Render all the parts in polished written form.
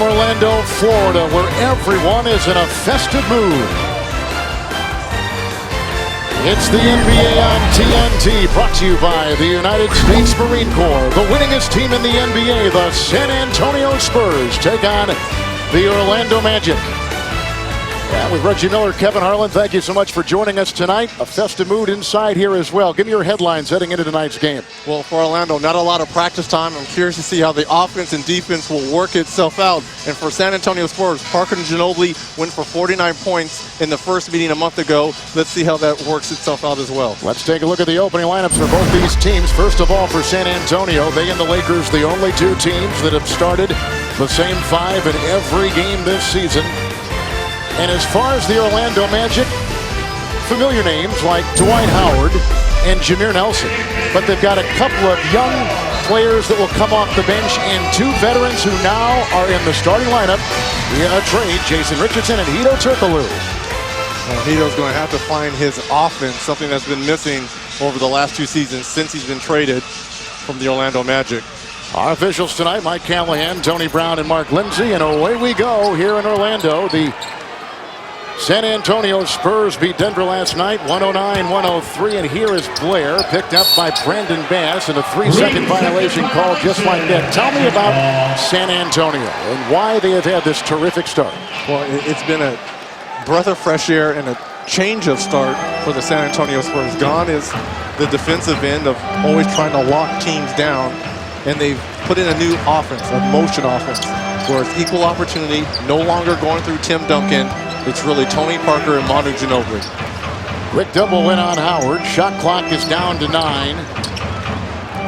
Orlando, Florida, where everyone is in a festive mood. It's the NBA on TNT, brought to you by the United States Marine Corps. The winningest team in the NBA, the San Antonio Spurs, take on the Orlando Magic. Yeah, with Reggie Miller, Kevin Harlan, thank you so much for joining us tonight. A festive mood inside here as well. Give me your headlines heading into tonight's game. Well, for Orlando, not a lot of practice time. I'm curious to see how the offense and defense will work itself out. And for San Antonio Spurs, Parker and Ginobili went for 49 points in the first meeting a month ago. Let's see how that works itself out as well. Let's take a look at the opening lineups for both these teams. First of all, for San Antonio, they and the Lakers, the only two teams that have started the same five in every game this season. And as far as the Orlando Magic, familiar names like Dwight Howard and Jameer Nelson. But they've got a couple of young players that will come off the bench and two veterans who now are in the starting lineup via a trade, Jason Richardson and Hedo Turkoglu. Well, Hedo's going to have to find his offense, something that's been missing over the last two seasons since he's been traded from the Orlando Magic. Our officials tonight, Mike Callahan, Tony Brown, and Mark Lindsay. And away we go here in Orlando. The San Antonio Spurs beat Denver last night, 109-103, and here is Blair, picked up by Brandon Bass, and a 3-second violation call just like that. Tell me about San Antonio and why they have had this terrific start. Well, it's been a breath of fresh air and a change of start for the San Antonio Spurs. Gone is the defensive end of always trying to lock teams down, and they've put in a new offense, a motion offense, where it's equal opportunity, no longer going through Tim Duncan. It's really Tony Parker and Manu Ginobili. Quick double win on Howard. Shot clock is down to 9.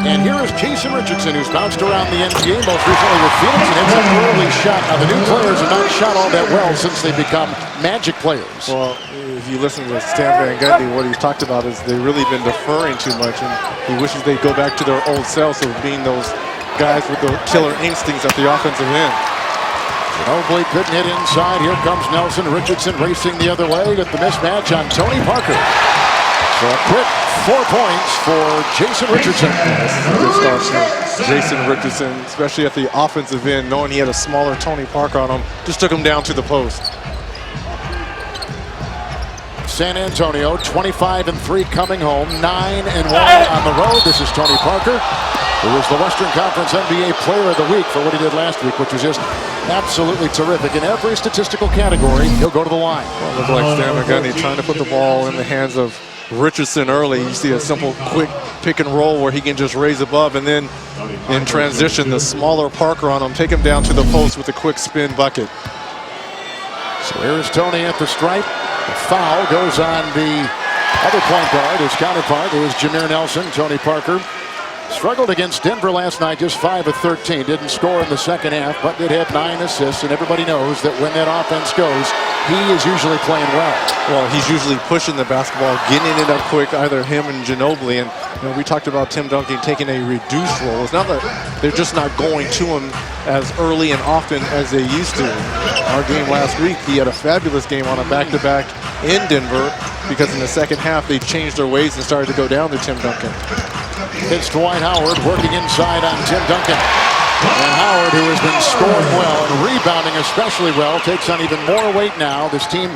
And here is Jason Richardson, who's bounced around the NBA, most recently with Phoenix, and hits an early shot. Now, the new players have not shot all that well since they become Magic players. Well, if you listen to Stan Van Gundy, what he's talked about is they've really been deferring too much, and he wishes they'd go back to their old selves of being those guys with the killer instincts at the offensive end. Ginobili couldn't hit inside. Here comes Nelson. Richardson racing the other way with the mismatch on Tony Parker. So a quick 4 points for Jason Richardson. This is a good start for Jason Richardson, especially at the offensive end, knowing he had a smaller Tony Parker on him. Just took him down to the post. San Antonio, 25-3 coming home, 9-1 on the road. This is Tony Parker, who was the Western Conference NBA Player of the Week for what he did last week, which was just absolutely terrific. In every statistical category, he'll go to the line. Well, it looked like Stan Van Gundy trying to put the ball in the hands of Richardson early. You see a simple, quick pick and roll where he can just raise above, and then in transition, the smaller Parker on him, take him down to the post with a quick spin bucket. So here's Tony at the stripe. The foul goes on the other point guard, his counterpart, who is Jameer Nelson. Tony Parker struggled against Denver last night, just 5 of 13. Didn't score in the second half, but did have 9 assists. And everybody knows that when that offense goes, he is usually playing well. Well, he's usually pushing the basketball, getting it up quick, either him and Ginobili. And you know, we talked about Tim Duncan taking a reduced role. It's not that they're just not going to him as early and often as they used to. Our game last week, he had a fabulous game on a back-to-back in Denver, because in the second half they changed their ways and started to go down to Tim Duncan. It's Dwight Howard working inside on Tim Duncan. And Howard, who has been scoring well and rebounding especially well, takes on even more weight now. This team,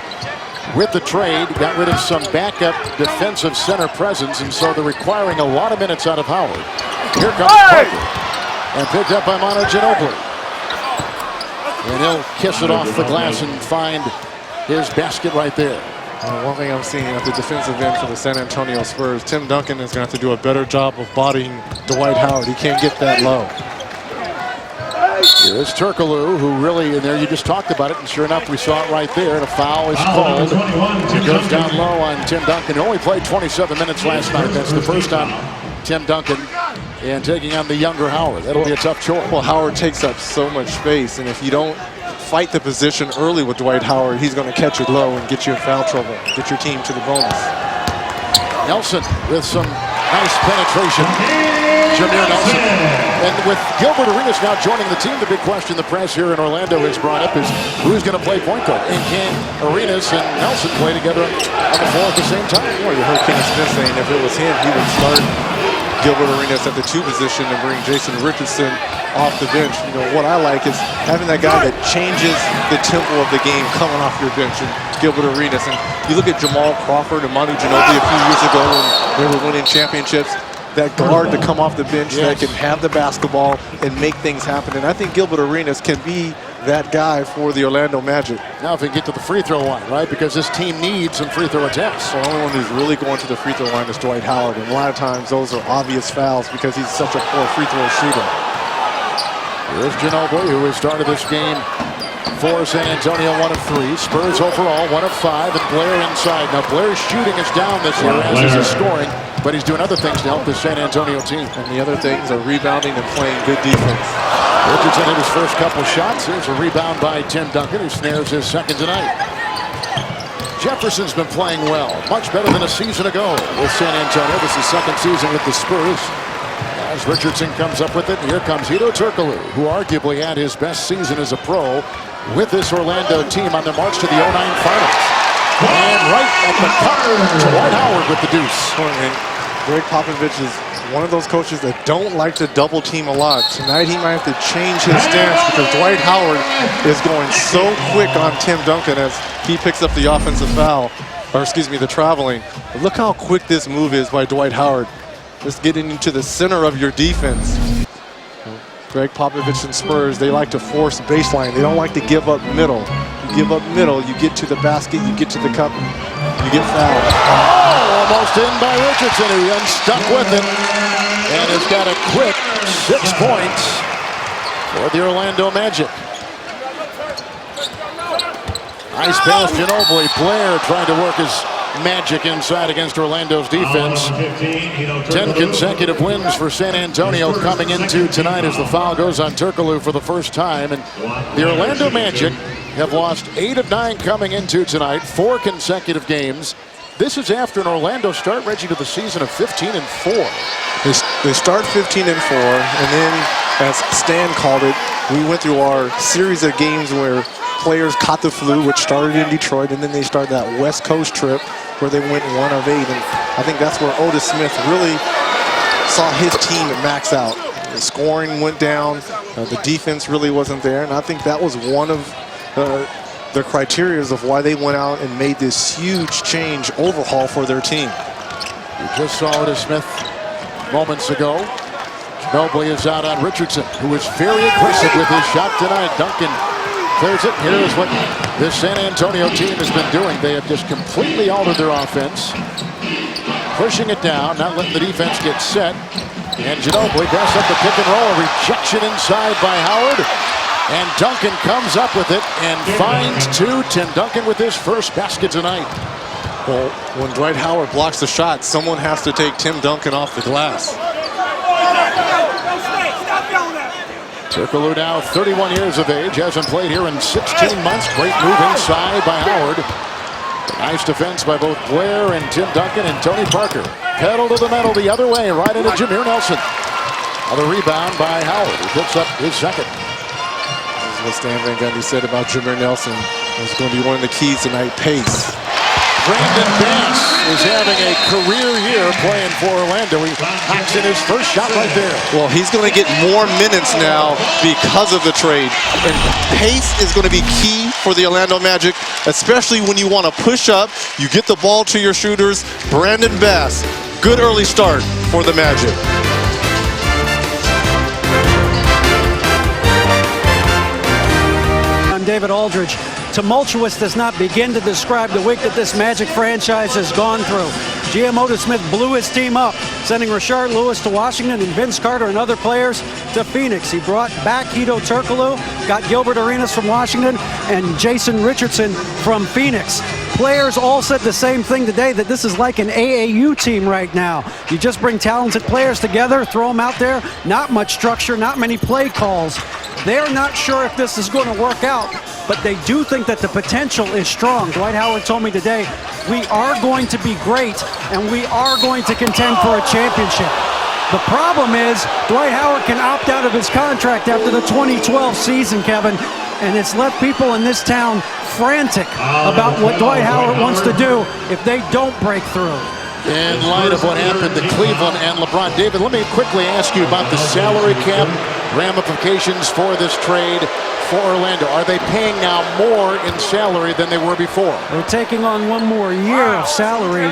with the trade, got rid of some backup defensive center presence, and so they're requiring a lot of minutes out of Howard. Here comes Parker, and picked up by Manu Ginobili. And he'll kiss it off the glass and find his basket right there. One thing I'm seeing at the defensive end for the San Antonio Spurs, Tim Duncan is going to have to do a better job of bodying Dwight Howard. He can't get that low. Here's Turkoglu, who really, in there, you just talked about it, and sure enough, we saw it right there. And a foul is called. It goes down low on Tim Duncan. He only played 27 minutes last night. That's the first on Tim Duncan, and taking on the younger Howard. That'll be a tough chore. Well, Howard takes up so much space, and if you don't fight the position early with Dwight Howard, he's going to catch it low and get you in foul trouble, get your team to the bonus. Nelson with some nice penetration. Jameer Nelson. And with Gilbert Arenas now joining the team, the big question the press here in Orlando has brought up is who's going to play point guard? And can Arenas and Nelson play together on the floor at the same time? Well, you heard Kenny Smith saying if it was him, he would start Gilbert Arenas at the 2 position and bring Jason Richardson off the bench. You know, what I like is having that guy that changes the tempo of the game coming off your bench, and Gilbert Arenas. And you look at Jamal Crawford and Manu Ginobili a few years ago when they were winning championships, that guard to come off the bench that can have the basketball and make things happen. And I think Gilbert Arenas can be that guy for the Orlando Magic. Now if we get to the free throw line, right? Because this team needs some free throw attempts. The only one who's really going to the free throw line is Dwight Howard. And a lot of times those are obvious fouls because he's such a poor free throw shooter. Here's Ginobili, who has started this game for San Antonio, 1 of 3. Spurs overall, 1 of 5, and Blair inside. Now Blair's shooting is down this year, as is his scoring, but he's doing other things to help this San Antonio team. And the other things are rebounding and playing good defense. Richardson hit his first couple shots. Here's a rebound by Tim Duncan, who snares his second tonight. Jefferson's been playing well, much better than a season ago with San Antonio. This is second season with the Spurs. As Richardson comes up with it, here comes Hedo Turkoglu, who arguably had his best season as a pro with this Orlando team on their march to the 09 finals. And right at the cup, Dwight Howard with the deuce. And Greg Popovich is one of those coaches that don't like to double team a lot. Tonight he might have to change his stance because Dwight Howard is going so quick on Tim Duncan as he picks up the offensive foul, or excuse me, the traveling. But look how quick this move is by Dwight Howard. Just getting into the center of your defense. Greg Popovich and Spurs, they like to force baseline. They don't like to give up middle. You give up middle, you get to the basket, you get to the cup, you get fouled. Oh, almost in by Richardson, who unstuck with it and has got a quick 6 points for the Orlando Magic. Nice pass, Ginobili. Blair trying to work his magic inside against Orlando's defense. 10 consecutive wins for San Antonio coming into tonight as the foul goes on Turkoglu for the first time. And the Orlando Magic have lost 8 of 9 coming into tonight, 4 consecutive games. This is after an Orlando start, Reggie, to the season of 15-4. They start 15-4, and then, as Stan called it, we went through our series of games where players caught the flu, which started in Detroit, and then they started that West Coast trip where they went 1 of 8. And I think that's where Otis Smith really saw his team max out. The scoring went down, the defense really wasn't there, and I think that was one of the criteria of why they went out and made this huge change overhaul for their team. You just saw Otis Smith moments ago. Ginobili is out on Richardson, who is very aggressive with his shot tonight. Duncan clears it. Here is what this San Antonio team has been doing. They have just completely altered their offense, pushing it down, not letting the defense get set. And Ginobili passes up the pick and roll. A rejection inside by Howard. And Duncan comes up with it and finds 2. Tim Duncan with his first basket tonight. Well, when Dwight Howard blocks the shot, someone has to take Tim Duncan off the glass. Turkoglu now 31 years of age, hasn't played here in 16 months. Great move inside by Howard. Nice defense by both Blair and Tim Duncan and Tony Parker. Pedal to the metal the other way, right into Jameer Nelson. Another rebound by Howard, who picks up his second. This is what Stan Van Gundy said about Jameer Nelson. It's going to be one of the keys tonight, pace. Brandon Bass is having a career year playing for Orlando. He knocks in his first shot right there. Well, he's going to get more minutes now because of the trade. And pace is going to be key for the Orlando Magic, especially when you want to push up, you get the ball to your shooters. Brandon Bass, good early start for the Magic. I'm David Aldridge. Tumultuous does not begin to describe the week that this Magic franchise has gone through. GM Otis Smith blew his team up, sending Rashard Lewis to Washington and Vince Carter and other players to Phoenix. He brought back Hedo Turkoglu, got Gilbert Arenas from Washington, and Jason Richardson from Phoenix. Players all said the same thing today, that this is like an AAU team right now. You just bring talented players together, throw them out there, not much structure, not many play calls. They're not sure if this is going to work out, but they do think that the potential is strong. Dwight Howard told me today, we are going to be great and we are going to contend for a championship. The problem is Dwight Howard can opt out of his contract after the 2012 season, Kevin, and it's left people in this town frantic about what Dwight Howard wants to do if they don't break through. In light of what happened to Cleveland and LeBron. David, let me quickly ask you about the salary cap ramifications for this trade for Orlando. Are they paying now more in salary than they were before? They're taking on one more year of salary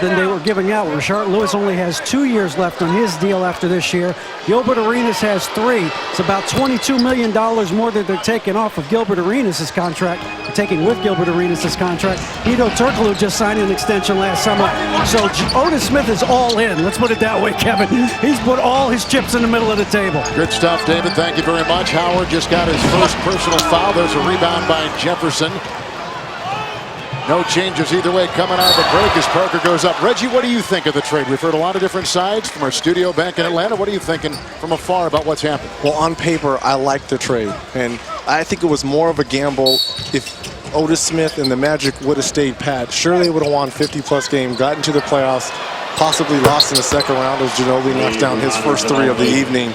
than they were giving out. Rashard Lewis only has 2 years left on his deal after this year. Gilbert Arenas has 3. It's about $22 million more that they're taking off of Gilbert Arenas' contract, taking with Gilbert Arenas' contract. Hedo Turkoglu just signed an extension last summer. So Otis Smith is all in. Let's put it that way, Kevin. He's put all his chips in the middle of the table. Good stuff, David. Thank you very much. Howard just got his first personal foul. There's a rebound by Jefferson. No changes either way coming out of the break as Parker goes up. Reggie, what do you think of the trade? We've heard a lot of different sides from our studio back in Atlanta. What are you thinking from afar about what's happened? Well, on paper, I like the trade. And I think it was more of a gamble if Otis Smith and the Magic would have stayed pat. Sure, they would have won 50-plus games, gotten to the playoffs, possibly lost in the second round as Ginobili knocks down his first 3 of the evening.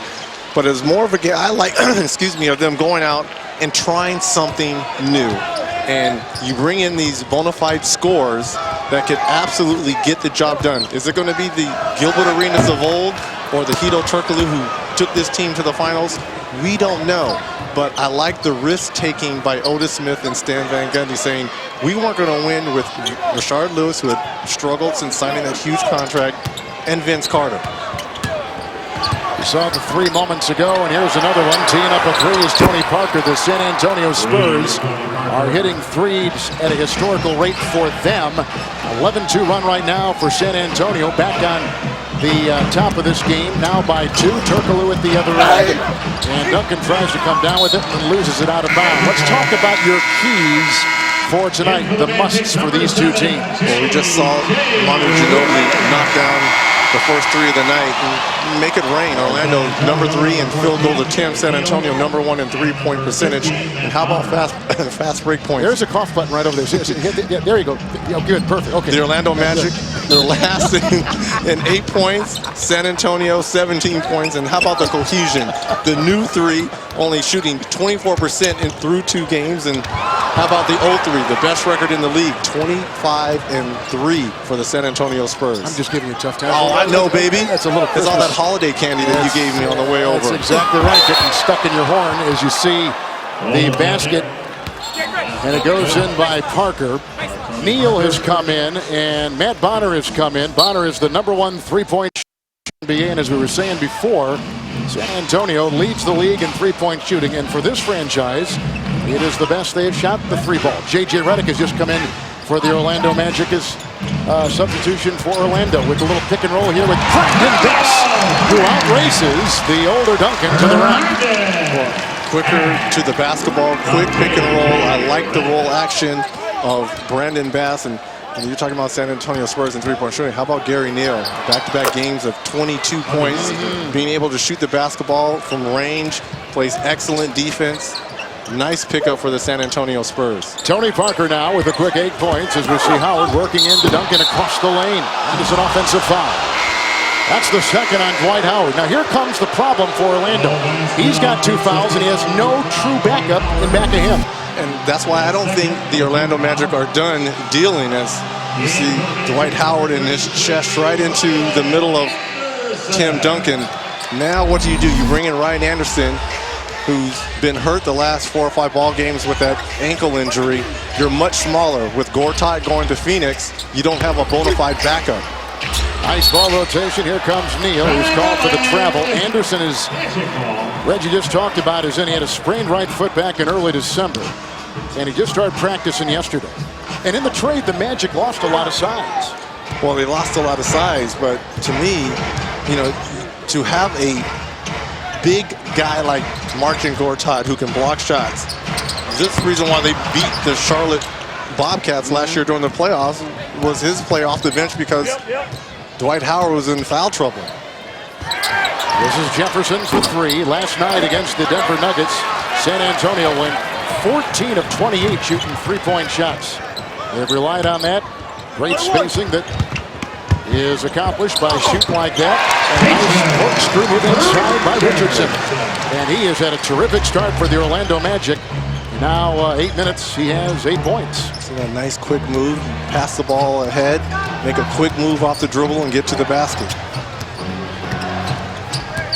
But it's more of a game. I like, excuse me, of them going out and trying something new. And you bring in these bona fide scorers that could absolutely get the job done. Is it going to be the Gilbert Arenas of old or the Hedo Turkoglu who took this team to the finals? We don't know. But I like the risk-taking by Otis Smith and Stan Van Gundy saying, we weren't going to win with Rashard Lewis, who had struggled since signing that huge contract, and Vince Carter. We saw the 3 moments ago, and here's another one. Teeing up a 3 is Tony Parker. The San Antonio Spurs are hitting 3s at a historical rate for them. 11-2 run right now for San Antonio. Back on the top of this game, now by 2. Turkoglu at the other end. And Duncan tries to come down with it and loses it out of bounds. Let's talk about your keys for tonight, the musts for these two teams. Well, we just saw Manu Ginobili knock down the first 3 of the night and make it rain. Orlando #3 in field goal attempt. San Antonio #1 in 3-point percentage. And how about fast break points? There's a cough button right over there. Yeah, there you go. Yeah, good, perfect. Okay. The Orlando Magic, they're last in 8 points. San Antonio 17 points. And how about the cohesion? The new 3 only shooting 24% through 2 games. And how about the 0-3, the best record in the league, 25-3 for the San Antonio Spurs. I'm just giving you a tough time. Oh, I know, baby. That's a little Christmas. It's all that holiday candy that you gave me on the way over. That's exactly right. Getting stuck in your horn as you see the basket. And it goes in by Parker. Neal has come in, and Matt Bonner has come in. Bonner is the #1 3-point NBA, and as we were saying before, San Antonio leads the league in 3-point shooting, and for this franchise, it is the best they've shot the 3 ball. J.J. Redick has just come in for the Orlando Magic as substitution for Orlando with a little pick and roll here with Brandon Bess, who outraces the older Duncan to the right. Quicker to the basketball, quick pick and roll. I like the roll action of Brandon Bass. And you're talking about San Antonio Spurs and 3-point shooting. How about Gary Neal? Back-to-back games of 22 points, being able to shoot the basketball from range, plays excellent defense. Nice pickup for the San Antonio Spurs. Tony Parker now with a quick 8 points as we see Howard working into Duncan across the lane. That is an offensive foul. That's the second on Dwight Howard. Now here comes the problem for Orlando. He's got 2 fouls and he has no true backup in back of him. And that's why I don't think the Orlando Magic are done dealing, as you see Dwight Howard in his chest right into the middle of Tim Duncan. Now what do? You bring in Ryan Anderson, who's been hurt the last 4 or 5 ball games with that ankle injury. You're much smaller. With Gortat going to Phoenix, you don't have a bona fide backup. Nice ball rotation. Here comes Neal, who's called for the travel. Anderson is, Reggie just talked about, he had a sprained right foot back in early December. And he just started practicing yesterday. And in the trade, the Magic lost a lot of size. Well, they lost a lot of size, but to me, to have a big guy like Marcin Gortat who can block shots, this is the reason why they beat the Charlotte Bobcats last year during the playoffs, was his play off the bench because Dwight Howard was in foul trouble. This is Jefferson's the 3. Last night against the Denver Nuggets, San Antonio went 14 of 28 shooting 3-point shots. They've relied on that. Great spacing that is accomplished by shooting like that. And nice corkscrew move inside by Richardson. And he has had a terrific start for the Orlando Magic. Now 8 minutes, he has 8 points. So a nice quick move, pass the ball ahead, make a quick move off the dribble and get to the basket.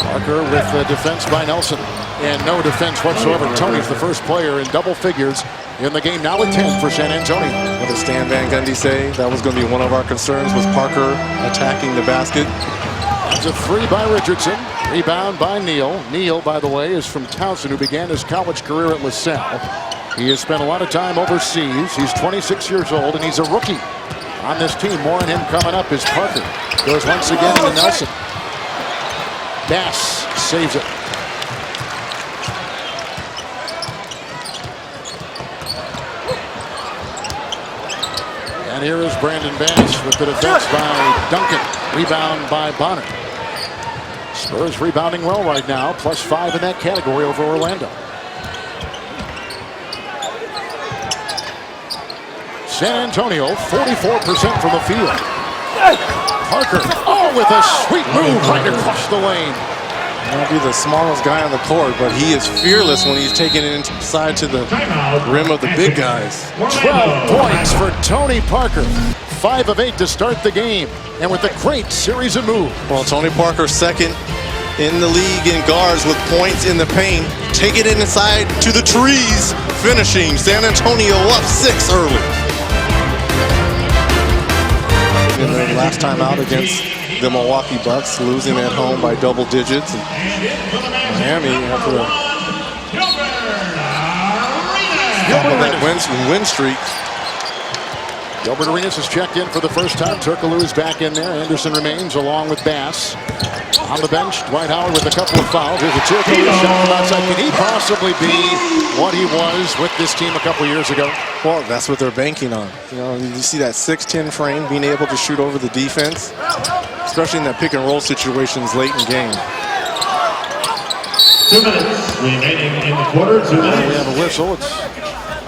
Parker with the defense by Nelson. And no defense whatsoever. Tony's the first player in double figures in the game, now with 10 for San Antonio. What did Stan Van Gundy say? That was going to be one of our concerns, was Parker attacking the basket. That's a 3 by Richardson. Rebound by Neal. Neal, by the way, is from Towson, who began his college career at LaSalle. He has spent a lot of time overseas. He's 26 years old, and he's a rookie on this team. More on him coming up as Parker goes once again into Nelson. Bass saves it. And here is Brandon Bass with the defense by Duncan. Rebound by Bonner. Spurs rebounding well right now, +5 in that category over Orlando. San Antonio, 44% from the field. Parker, with a sweet move right across the lane. He might be the smallest guy on the court, but he is fearless when he's taking it inside to the rim of the big guys. 12 points for Tony Parker. 5 of 8 to start the game, and with a great series of moves. Well, Tony Parker second in the league in guards with points in the paint. Take it inside to the trees, finishing San Antonio up 6 early. In their last time out against the Milwaukee Bucks, losing at home by double digits. And Miami, after the win streak. Gilbert Arenas has checked in for the first time. Turkoglu is back in there. Anderson remains along with Bass. On the bench, Dwight Howard with a couple of fouls. Here's a Turkoglu shot from outside. Can he possibly be what he was with this team a couple years ago? Well, that's what they're banking on. You know, you see that 6'10" frame, being able to shoot over the defense, especially in that pick and roll situations late in game. 2 minutes remaining in the quarter. 2 minutes. We have a whistle. It's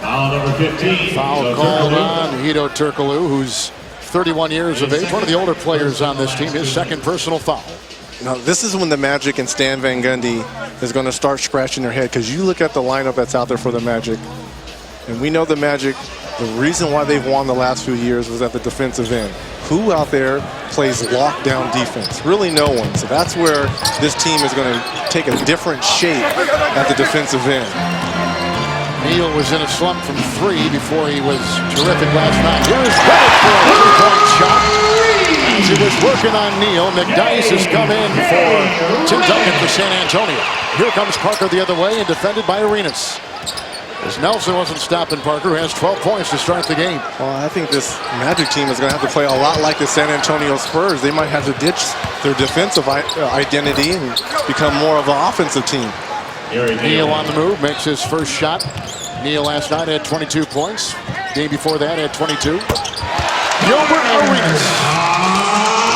foul number 15. Foul called on Hedo Turkoglu, who's 31 years of age, one of the older players on this team. His second personal foul. Now, this is when the Magic and Stan Van Gundy is going to start scratching their head, because you look at the lineup that's out there for the Magic, and we know the Magic, the reason why they've won the last few years was at the defensive end. Who out there plays lockdown defense? Really no one. So that's where this team is going to take a different shape at the defensive end. Neal was in a slump from 3 before he was terrific last night. Here's Bennett for a 3-point shot. As he was working on Neal, McDyess has come in for Tim Duncan for San Antonio. Here comes Parker the other way and defended by Arenas. As Nelson wasn't stopping Parker, who has 12 points to start the game. Well, I think this Magic team is going to have to play a lot like the San Antonio Spurs. They might have to ditch their defensive identity and become more of an offensive team. Neal on the move, makes his first shot. Neal last night had 22 points. Game before that had 22. Gilbert Arenas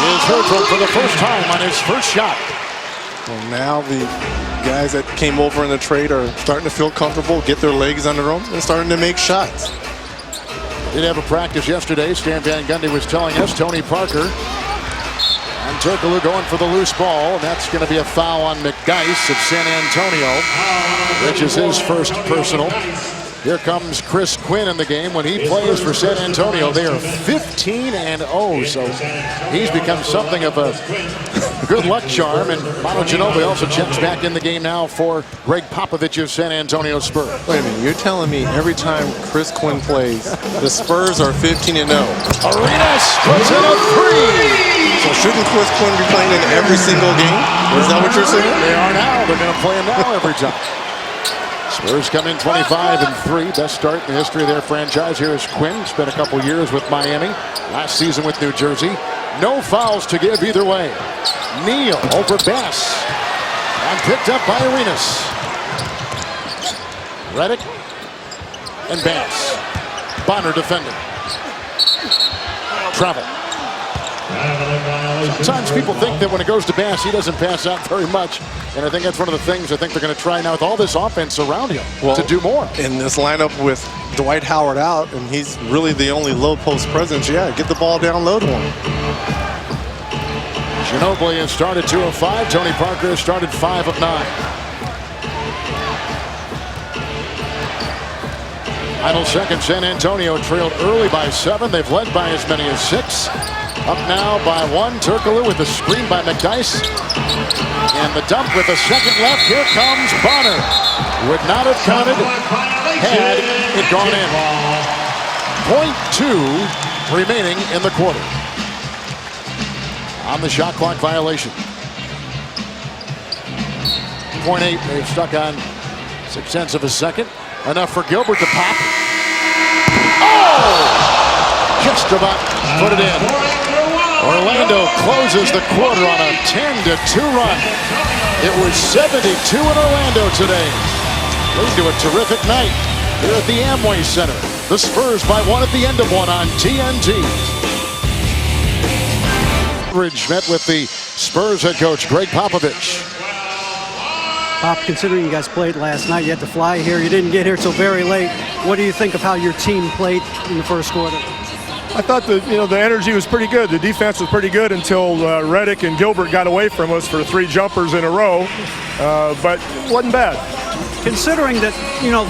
is heard from for the first time on his first shot. Well, now the guys that came over in the trade are starting to feel comfortable, get their legs under them, and starting to make shots. Did have a practice yesterday. Stan Van Gundy was telling us Tony Parker and Turkoglu going for the loose ball, and that's going to be a foul on McDyess of San Antonio, which is his first personal. Here comes Chris Quinn in the game. When he plays for San Antonio, they are 15-0, so he's become something of a good luck charm. And Manu Ginobili also checks back in the game now for Greg Popovich's San Antonio Spurs. Wait a minute, you're telling me every time Chris Quinn plays, the Spurs are 15-0? Arenas puts in a 3. So shouldn't Chris Quinn be playing in every single game? Is that what you're saying? They are now. They're going to play him now every time. Spurs come in 25-3. Best start in the history of their franchise. Here is Quinn. Spent a couple years with Miami. Last season with New Jersey. No fouls to give either way. Neal over Bass. And picked up by Arenas. Redick and Bass. Bonner defending. Travel. Sometimes people think that when it goes to Bass, he doesn't pass out very much. And I think that's one of the things I think they're going to try now with all this offense around him to do more. In this lineup with Dwight Howard out, and he's really the only low post presence, yeah, get the ball down low to him. Ginobili has started 2 of 5. Tony Parker has started 5 of 9. Final second, San Antonio trailed early by 7. They've led by as many as 6. Up now by 1. Turkoglu with a screen by McDyess. And the dump with a second left. Here comes Bonner. Would not have counted had it gone in. 0.2 remaining in the quarter. On the shot clock violation. 0.8. They've stuck on 0.6 of a second. Enough for Gilbert to pop. Oh! Just about put it in. Orlando closes the quarter on a 10-2 run. It was 72 in Orlando today. Leading to a terrific night here at the Amway Center. The Spurs by 1 at the end of one on TNT. Ridge met with the Spurs head coach Greg Popovich. Pop, considering you guys played last night, you had to fly here. You didn't get here till very late. What do you think of how your team played in the first quarter? I thought that the energy was pretty good. The defense was pretty good until Redick and Gilbert got away from us for 3 jumpers in a row, but it wasn't bad. Considering that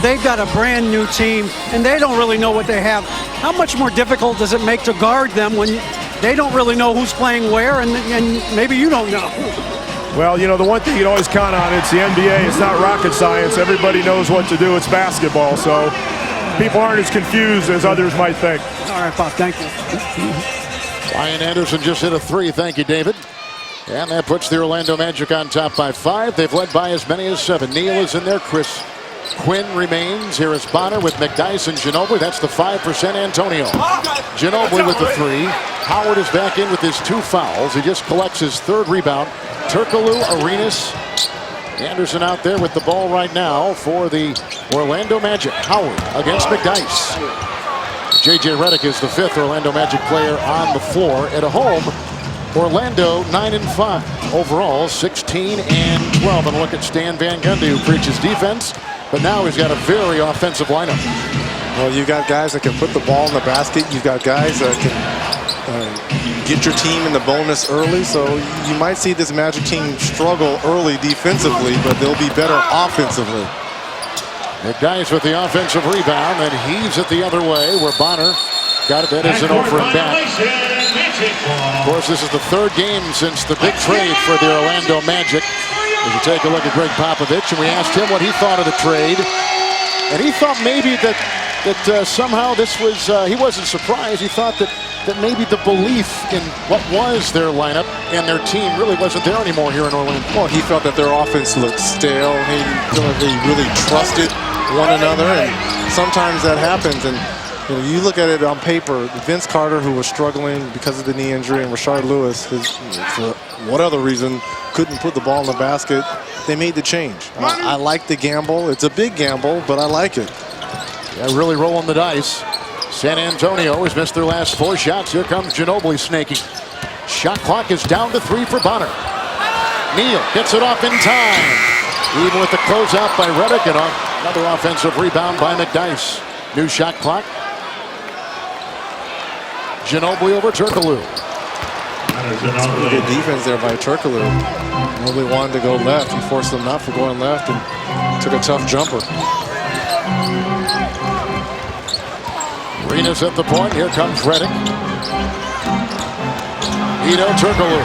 they've got a brand new team and they don't really know what they have, how much more difficult does it make to guard them when they don't really know who's playing where and maybe you don't know? Well, the one thing you can always count on, it's the NBA. It's not rocket science. Everybody knows what to do. It's basketball, so people aren't as confused as others might think. All right, Pop, thank you. Ryan Anderson just hit a 3. Thank you, David. And that puts the Orlando Magic on top by 5. They've led by as many as 7. Neal is in there. Chris Quinn remains. Here is Bonner with McDyess and Ginobili. That's the 5 for San Antonio. Ginobili with the 3. Howard is back in with his 2 fouls. He just collects his 3rd rebound. Turkoglu, Arenas, Anderson out there with the ball right now for the Orlando Magic. Howard against McDyess. J.J. Redick is the 5th Orlando Magic player on the floor. At a home, Orlando 9-5. Overall, 16-12. And look at Stan Van Gundy, who preaches defense, but now he's got a very offensive lineup. Well, you got guys that can put the ball in the basket. You've got guys that can get your team in the bonus early. So you might see this Magic team struggle early defensively, but they'll be better offensively. McDyess with the offensive rebound, and heaves it the other way where Bonner got it. That is an over and back. Of course, this is the 3rd game since the big trade for the Orlando Magic. As you take a look at Greg Popovich, and we asked him what he thought of the trade, and he thought maybe that somehow this was, he wasn't surprised. He thought that maybe the belief in what was their lineup and their team really wasn't there anymore here in Orlando. Well, he felt that their offense looked stale. He felt like they really trusted one another, and sometimes that happens. And you look at it on paper, Vince Carter, who was struggling because of the knee injury, and Rashard Lewis, for what other reason, couldn't put the ball in the basket. They made the change. I like the gamble. It's a big gamble, but I like it. Yeah, really rolling the dice. San Antonio has missed their last 4 shots. Here comes Ginobili snaking. Shot clock is down to 3 for Bonner. Neal gets it off in time. Even with the closeout by Redick, and another offensive rebound by McDyess. New shot clock. Ginobili over Turkoglu. That's pretty good defense there by Turkoglu. Nobody wanted to go left. He forced them not for going left and took a tough jumper. Arenas at the point. Here comes Redick. Ito Turkoglu.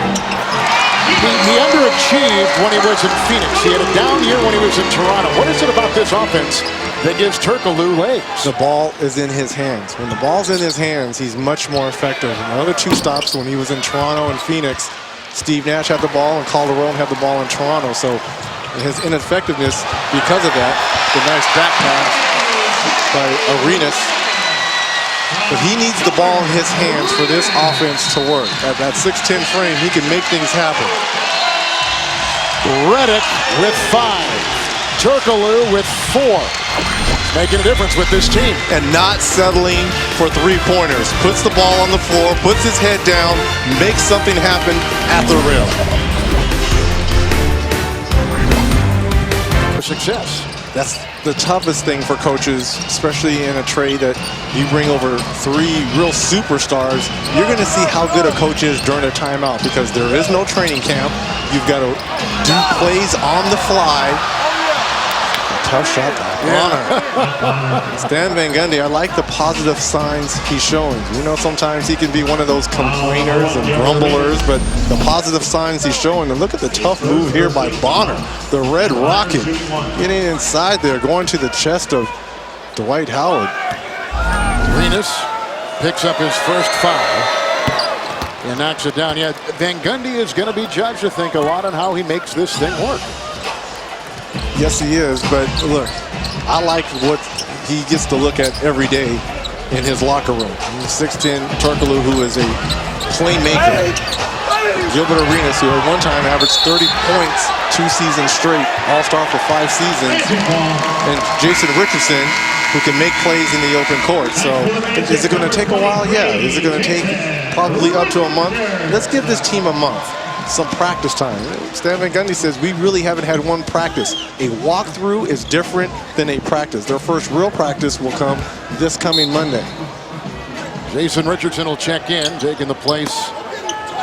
He underachieved when he was in Phoenix. He had a down year when he was in Toronto. What is it about this offense that gives Turkoglu legs? The ball is in his hands. When the ball's in his hands, he's much more effective. The other 2 stops when he was in Toronto and Phoenix, Steve Nash had the ball and Calderon had the ball in Toronto. So his ineffectiveness because of that. The nice back pass by Arenas. But he needs the ball in his hands for this offense to work. At that 6'10" frame, he can make things happen. Redick with 5. Turkoglu with 4. Making a difference with this team. And not settling for 3-pointers. Puts the ball on the floor, puts his head down, makes something happen at the rim. For success. That's the toughest thing for coaches, especially in a trade that you bring over 3 real superstars. You're going to see how good a coach is during a timeout because there is no training camp. You've got to do plays on the fly. A tough shot by Bonner. Stan Van Gundy, I like the positive signs he's showing. You know, sometimes he can be one of those complainers and grumblers, but the positive signs he's showing. And look at the tough move here by Bonner, the Red Rocket, getting inside there, going to the chest of Dwight Howard. Arenas picks up his first foul and knocks it down. Yeah, Van Gundy is going to be judged, I think, a lot on how he makes this thing work. Yes, he is, but look, I like what he gets to look at every day in his locker room. 6'10" Turkoglu, who is a playmaker. Gilbert Arenas, who at one time averaged 30 points 2 seasons straight, all-star for 5 seasons. And Jason Richardson, who can make plays in the open court. So is it going to take a while? Yeah. Is it going to take probably up to a month? Let's give this team a month. Some practice time. Stan Van Gundy says we really haven't had one practice. A walkthrough is different than a practice. Their first real practice will come this coming Monday. Jason Richardson will check in, taking the place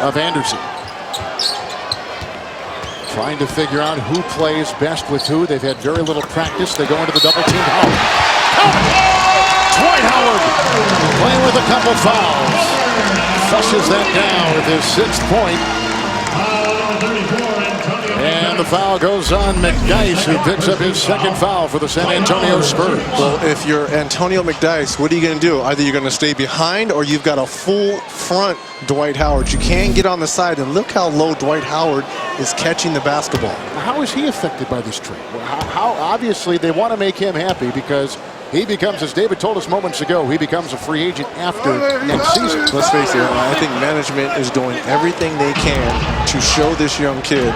of Anderson. Trying to figure out who plays best with who. They've had very little practice. They go into the double team. Dwight Howard playing with a couple fouls. Flushes that down with his 6th point. And the foul goes on McDyess, who picks up his 2nd foul for the San Antonio Spurs. Well, if you're Antonio McDyess, what are you going to do? Either you're going to stay behind or you've got a full front Dwight Howard. You can't get on the side, and look how low Dwight Howard is catching the basketball. How is he affected by this trade? How obviously they want to make him happy because he becomes, as David told us moments ago, he becomes a free agent after next season. Let's face it, I think management is doing everything they can to show this young kid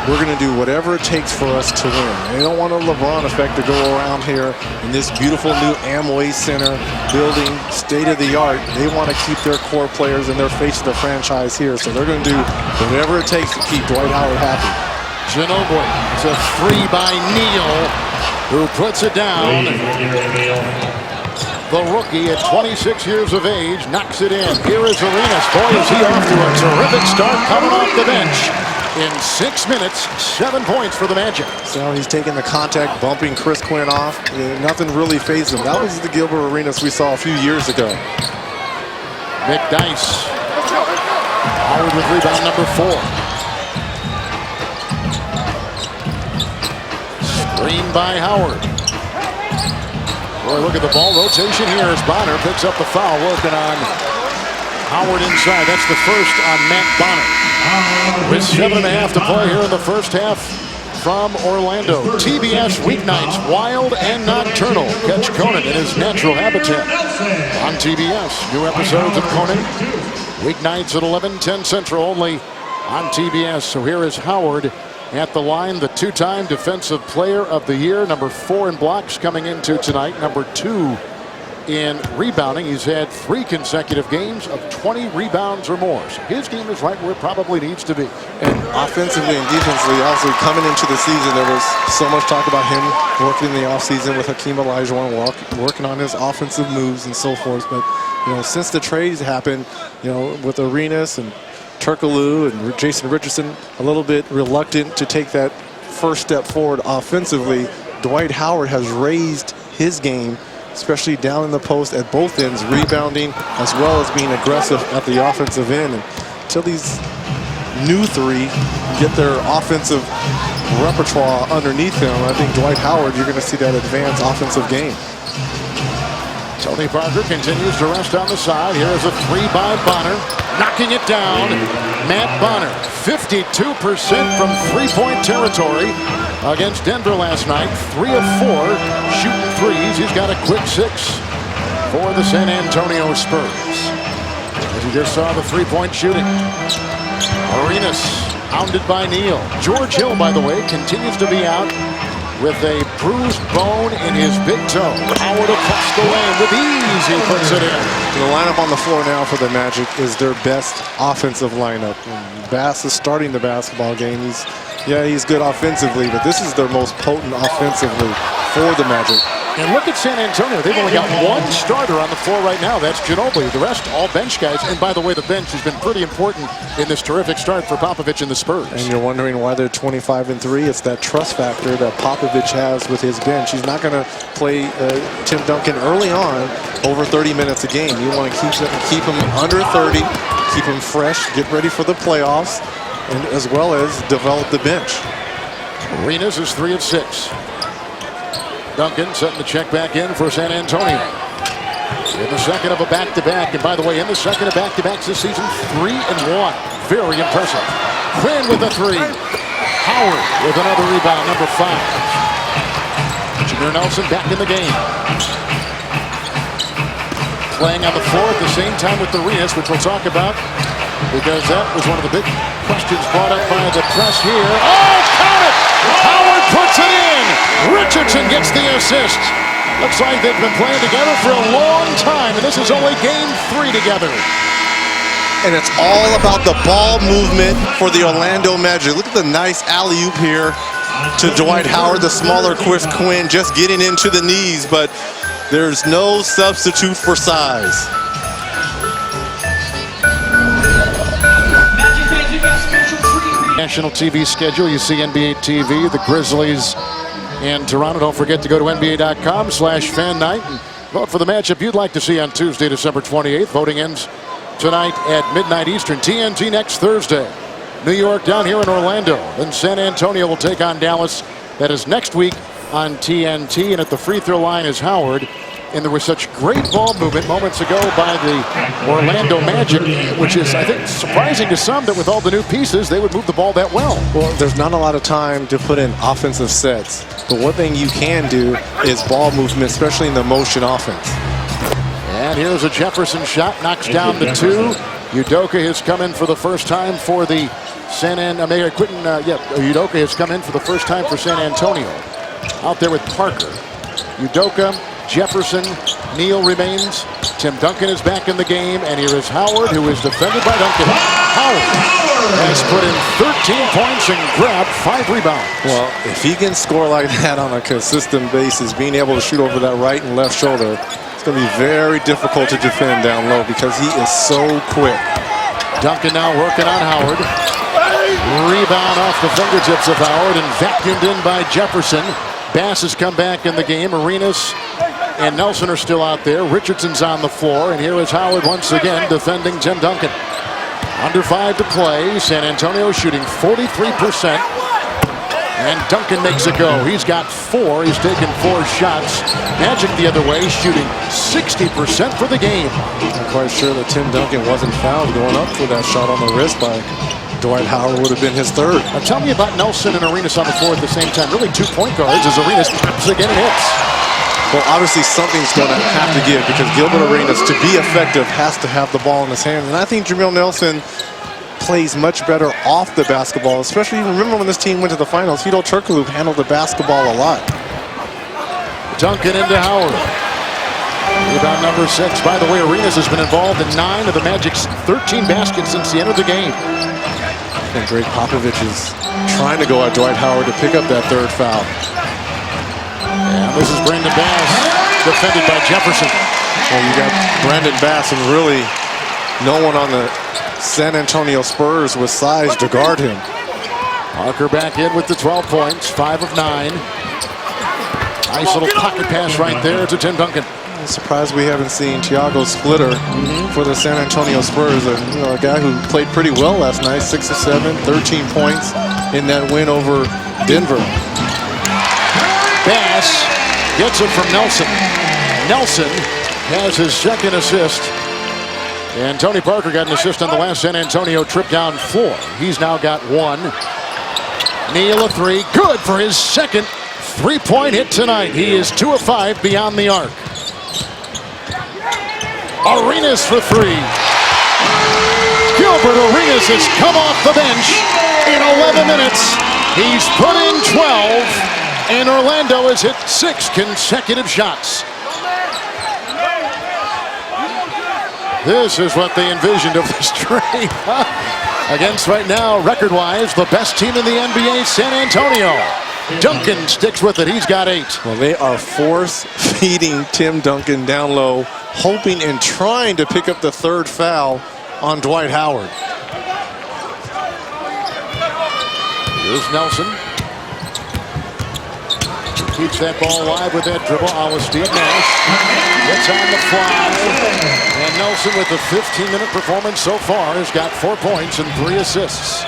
we're going to do whatever it takes for us to win. They don't want a LeBron effect to go around here in this beautiful new Amway Center building, state-of-the-art. They want to keep their core players and their face of the franchise here, so they're going to do whatever it takes to keep Dwight Howard happy. Ginobili, it's a 3 by Neal, who puts it down. The rookie at 26 years of age knocks it in. Here is Arenas. Boy, is he off to a terrific start coming off the bench. In 6 minutes, 7 points for the Magic. So he's taking the contact, bumping Chris Quinn off. Nothing really fazed him. That was the Gilbert Arenas we saw a few years ago. McDyess. Howard with rebound number 4. Screen by Howard. Boy, look at the ball rotation here as Bonner picks up the foul, working on Howard inside. That's the first on Matt Bonner. With 7.5 to play here in the first half from Orlando. TBS weeknights, wild and nocturnal. Catch Conan in his natural habitat on TBS. New episodes of Conan weeknights at 11:10 Central only on TBS. So here is Howard at the line, the 2-time Defensive Player of the Year, number 4 in blocks coming into tonight, number 2 in rebounding. He's had 3 consecutive games of 20 rebounds or more. So his game is right where it probably needs to be. And offensively and defensively, also coming into the season, there was so much talk about him working in the offseason with Hakeem Olajuwon, working on his offensive moves and so forth. But, you know, since the trades happened, you know, with Arenas and Turkoglu and Jason Richardson, a little bit reluctant to take that first step forward offensively, Dwight Howard has raised his game, especially down in the post at both ends, rebounding as well as being aggressive at the offensive end. And until these new 3 get their offensive repertoire underneath them, I think Dwight Howard, you're going to see that advanced offensive game. Tony Parker continues to rest on the side. Here is a 3 by Bonner, knocking it down. Matt Bonner, 52% from 3-point territory against Denver last night. 3 of 4 shooting threes. He's got a quick 6 for the San Antonio Spurs. As you just saw the 3-point shooting. Arenas hounded by Neal. George Hill, by the way, continues to be out with a bruised bone in his big toe. Howard across the lane with ease, he puts it in. The lineup on the floor now for the Magic is their best offensive lineup. Bass is starting the basketball game. He's good offensively, but this is their most potent offensively for the Magic. And look at San Antonio. They've only got one starter on the floor right now. That's Ginobili. The rest, all bench guys. And by the way, the bench has been pretty important in this terrific start for Popovich and the Spurs. And you're wondering why they're 25-3. It's that trust factor that Popovich has with his bench. He's not going to play Tim Duncan early on over 30 minutes a game. You want to keep him under 30, keep him fresh, get ready for the playoffs, and as well as develop the bench. Arenas is 3 of 6. Duncan setting the check back in for San Antonio. In the second of a back-to-back, and by the way, in the second of back-to-backs this season, 3 and 1. Very impressive. Quinn with a 3. Howard with another rebound, number 5. Jameer Nelson back in the game. Playing on the floor at the same time with Arenas, which we'll talk about, because that was one of the big questions brought up by the press here. Oh, count it! Howard puts it in! Richardson gets the assist. Looks like they've been playing together for a long time, and this is only game 3 together. And it's all about the ball movement for the Orlando Magic. Look at the nice alley-oop here to Dwight Howard, the smaller Chris Quinn, just getting into the knees, but there's no substitute for size. National TV schedule, you see NBA TV, the Grizzlies and Toronto. Don't forget to go to NBA.com/fan night and vote for the matchup you'd like to see on Tuesday, December 28th. Voting ends tonight at midnight Eastern. TNT next Thursday. New York down here in Orlando. Then San Antonio will take on Dallas. That is next week on TNT. And at the free throw line is Howard. And there was such great ball movement moments ago by the Orlando Magic, which is, I think, surprising to some that with all the new pieces, they would move the ball that well. Well, there's not a lot of time to put in offensive sets. But one thing you can do is ball movement, especially in the motion offense. And here's a Jefferson shot, knocks down the 2. Udoka has come in for the first time for the Udoka has come in for the first time for San Antonio. Out there with Parker. Udoka, Jefferson, Neal remains. Tim Duncan is back in the game, and here is Howard, who is defended by Duncan. Howard has put in 13 points and grabbed 5 rebounds. Well, if he can score like that on a consistent basis, being able to shoot over that right and left shoulder, it's going to be very difficult to defend down low because he is so quick. Duncan now working on Howard. Rebound off the fingertips of Howard and vacuumed in by Jefferson. Bass has come back in the game. Arenas and Nelson are still out there. Richardson's on the floor, and here is Howard once again defending Tim Duncan. Under 5 to play. San Antonio shooting 43%. And Duncan makes a go. He's got 4. He's taken 4 shots. Magic the other way, shooting 60% for the game. I'm quite sure that Tim Duncan wasn't fouled going up for that shot on the wrist by Dwight Howard. Would have been his 3rd. Now tell me about Nelson and Arenas on the floor at the same time. Really 2 point guards as Arenas pops again and hits. Well, obviously something's going to have to give because Gilbert Arenas, to be effective, has to have the ball in his hands. And I think Jameer Nelson plays much better off the basketball, especially remember when this team went to the finals, Hedo Turkoglu handled the basketball a lot. Duncan into Howard. Rebound number 6. By the way, Arenas has been involved in 9 of the Magic's 13 baskets since the end of the game. And Greg Popovich is trying to go at Dwight Howard to pick up that 3rd foul. And this is Brandon Bass, defended by Jefferson. Well, you got Brandon Bass and really no one on the San Antonio Spurs with size to guard him. Parker back in with the 12 points, 5 of 9. Nice little pocket pass right there to Tim Duncan. I'm surprised we haven't seen Thiago Splitter for the San Antonio Spurs. A guy who played pretty well last night, 6 of 7, 13 points in that win over Denver. Bass gets it from Nelson. Nelson has his 2nd assist. And Tony Parker got an assist on the last San Antonio trip down floor. He's now got 1. Neal a 3. Good for his 2nd 3-point hit tonight. He is 2 of 5 beyond the arc. Arenas for 3. Gilbert Arenas has come off the bench in 11 minutes. He's put in 12, and Orlando has hit 6 consecutive shots. This is what they envisioned of this trade. Against right now, record-wise, the best team in the NBA, San Antonio. Duncan sticks with it. He's got 8. Well, they are force beating Tim Duncan down low, hoping and trying to pick up the third foul on Dwight Howard. Here's Nelson. Keeps that ball alive with that dribble. Steve Nash gets on the fly. And Nelson, with a 15-minute performance so far, has got 4 points and 3 assists.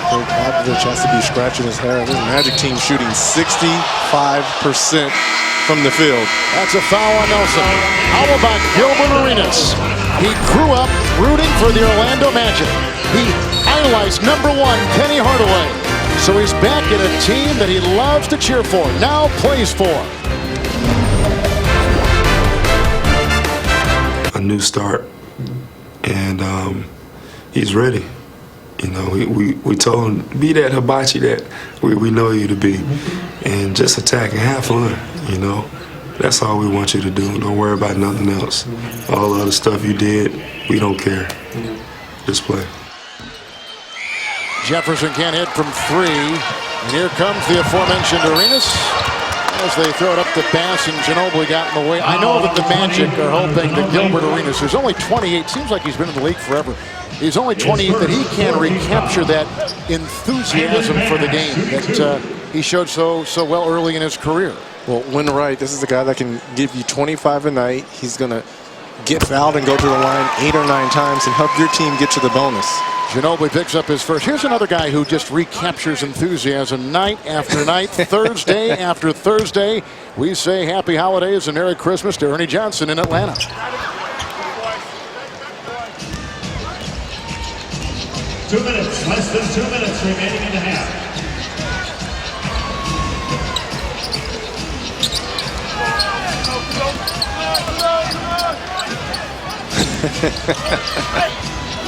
Greg Popovich has to be scratching his hair. This Magic team shooting 65% from the field. That's a foul on Nelson. How about Gilbert Arenas? He grew up rooting for the Orlando Magic. He idolized #1 Penny Hardaway. So he's back in a team that he loves to cheer for, now plays for. A new start, and he's ready. You know, we told him, be that hibachi that we know you to be, and just attack and have fun, you know. That's all we want you to do. Don't worry about nothing else. All the other stuff you did, we don't care. Just play. Jefferson can't hit from 3. And here comes the aforementioned Arenas as they throw it up to Bass, and Ginobili got in the way. I know that the Magic are hoping that Gilbert Arenas, who's only 28, seems like he's been in the league forever. He's only 28, that he can recapture that enthusiasm for the game that he showed so well early in his career. Well, when right, this is a guy that can give you 25 a night. He's going to get fouled and go to the line 8 or 9 times and help your team get to the bonus. Ginobili picks up his first. Here's another guy who just recaptures enthusiasm night after night, Thursday after Thursday. We say happy holidays and Merry Christmas to Ernie Johnson in Atlanta. Two minutes, less than 2 minutes remaining in the half.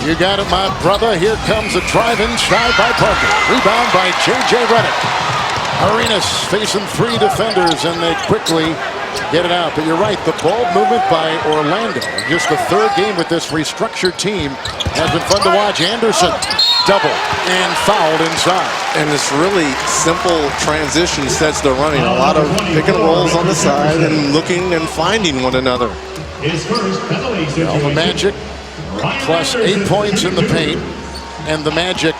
You got it, my brother. Here comes a drive-in shot by Parker. Rebound by J.J. Redick. Arenas facing 3 defenders, and they quickly get it out. But you're right, the ball movement by Orlando, just the 3rd game with this restructured team, has been fun to watch. Anderson, double, and fouled inside. And this really simple transition sets the running. A lot of pick and rolls on the side and looking and finding one another. His first penalty situation. The Magic plus 8 points in the paint, and the Magic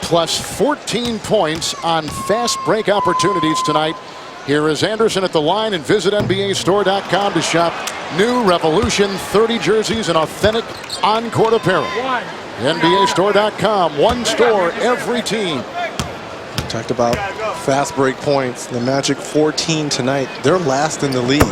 plus 14 points on fast break opportunities tonight. Here is Anderson at the line, and visit NBAstore.com to shop new Revolution 30 jerseys and authentic on-court apparel. NBAstore.com, one store, every team. We talked about fast break points. The Magic 14 tonight. They're last in the league.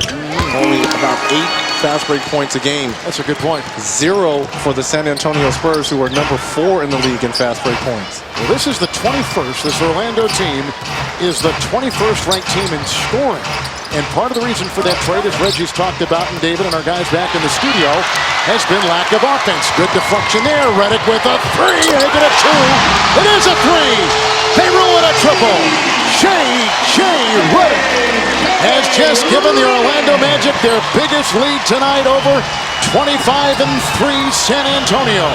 Only about 8 fast break points a game. That's a good point. 0 for the San Antonio Spurs, who are #4 in the league in fast break points. Well, this is the 21st. This Orlando team is the 21st ranked team in scoring. And part of the reason for that trade, as Reggie's talked about, and David and our guys back in the studio, has been lack of offense. Good deflection there. Redick with a 3. They get a 2. It is a 3. They rule it a triple. J.J. Redick has just given the Orlando Magic their biggest lead tonight, over 25-3 San Antonio.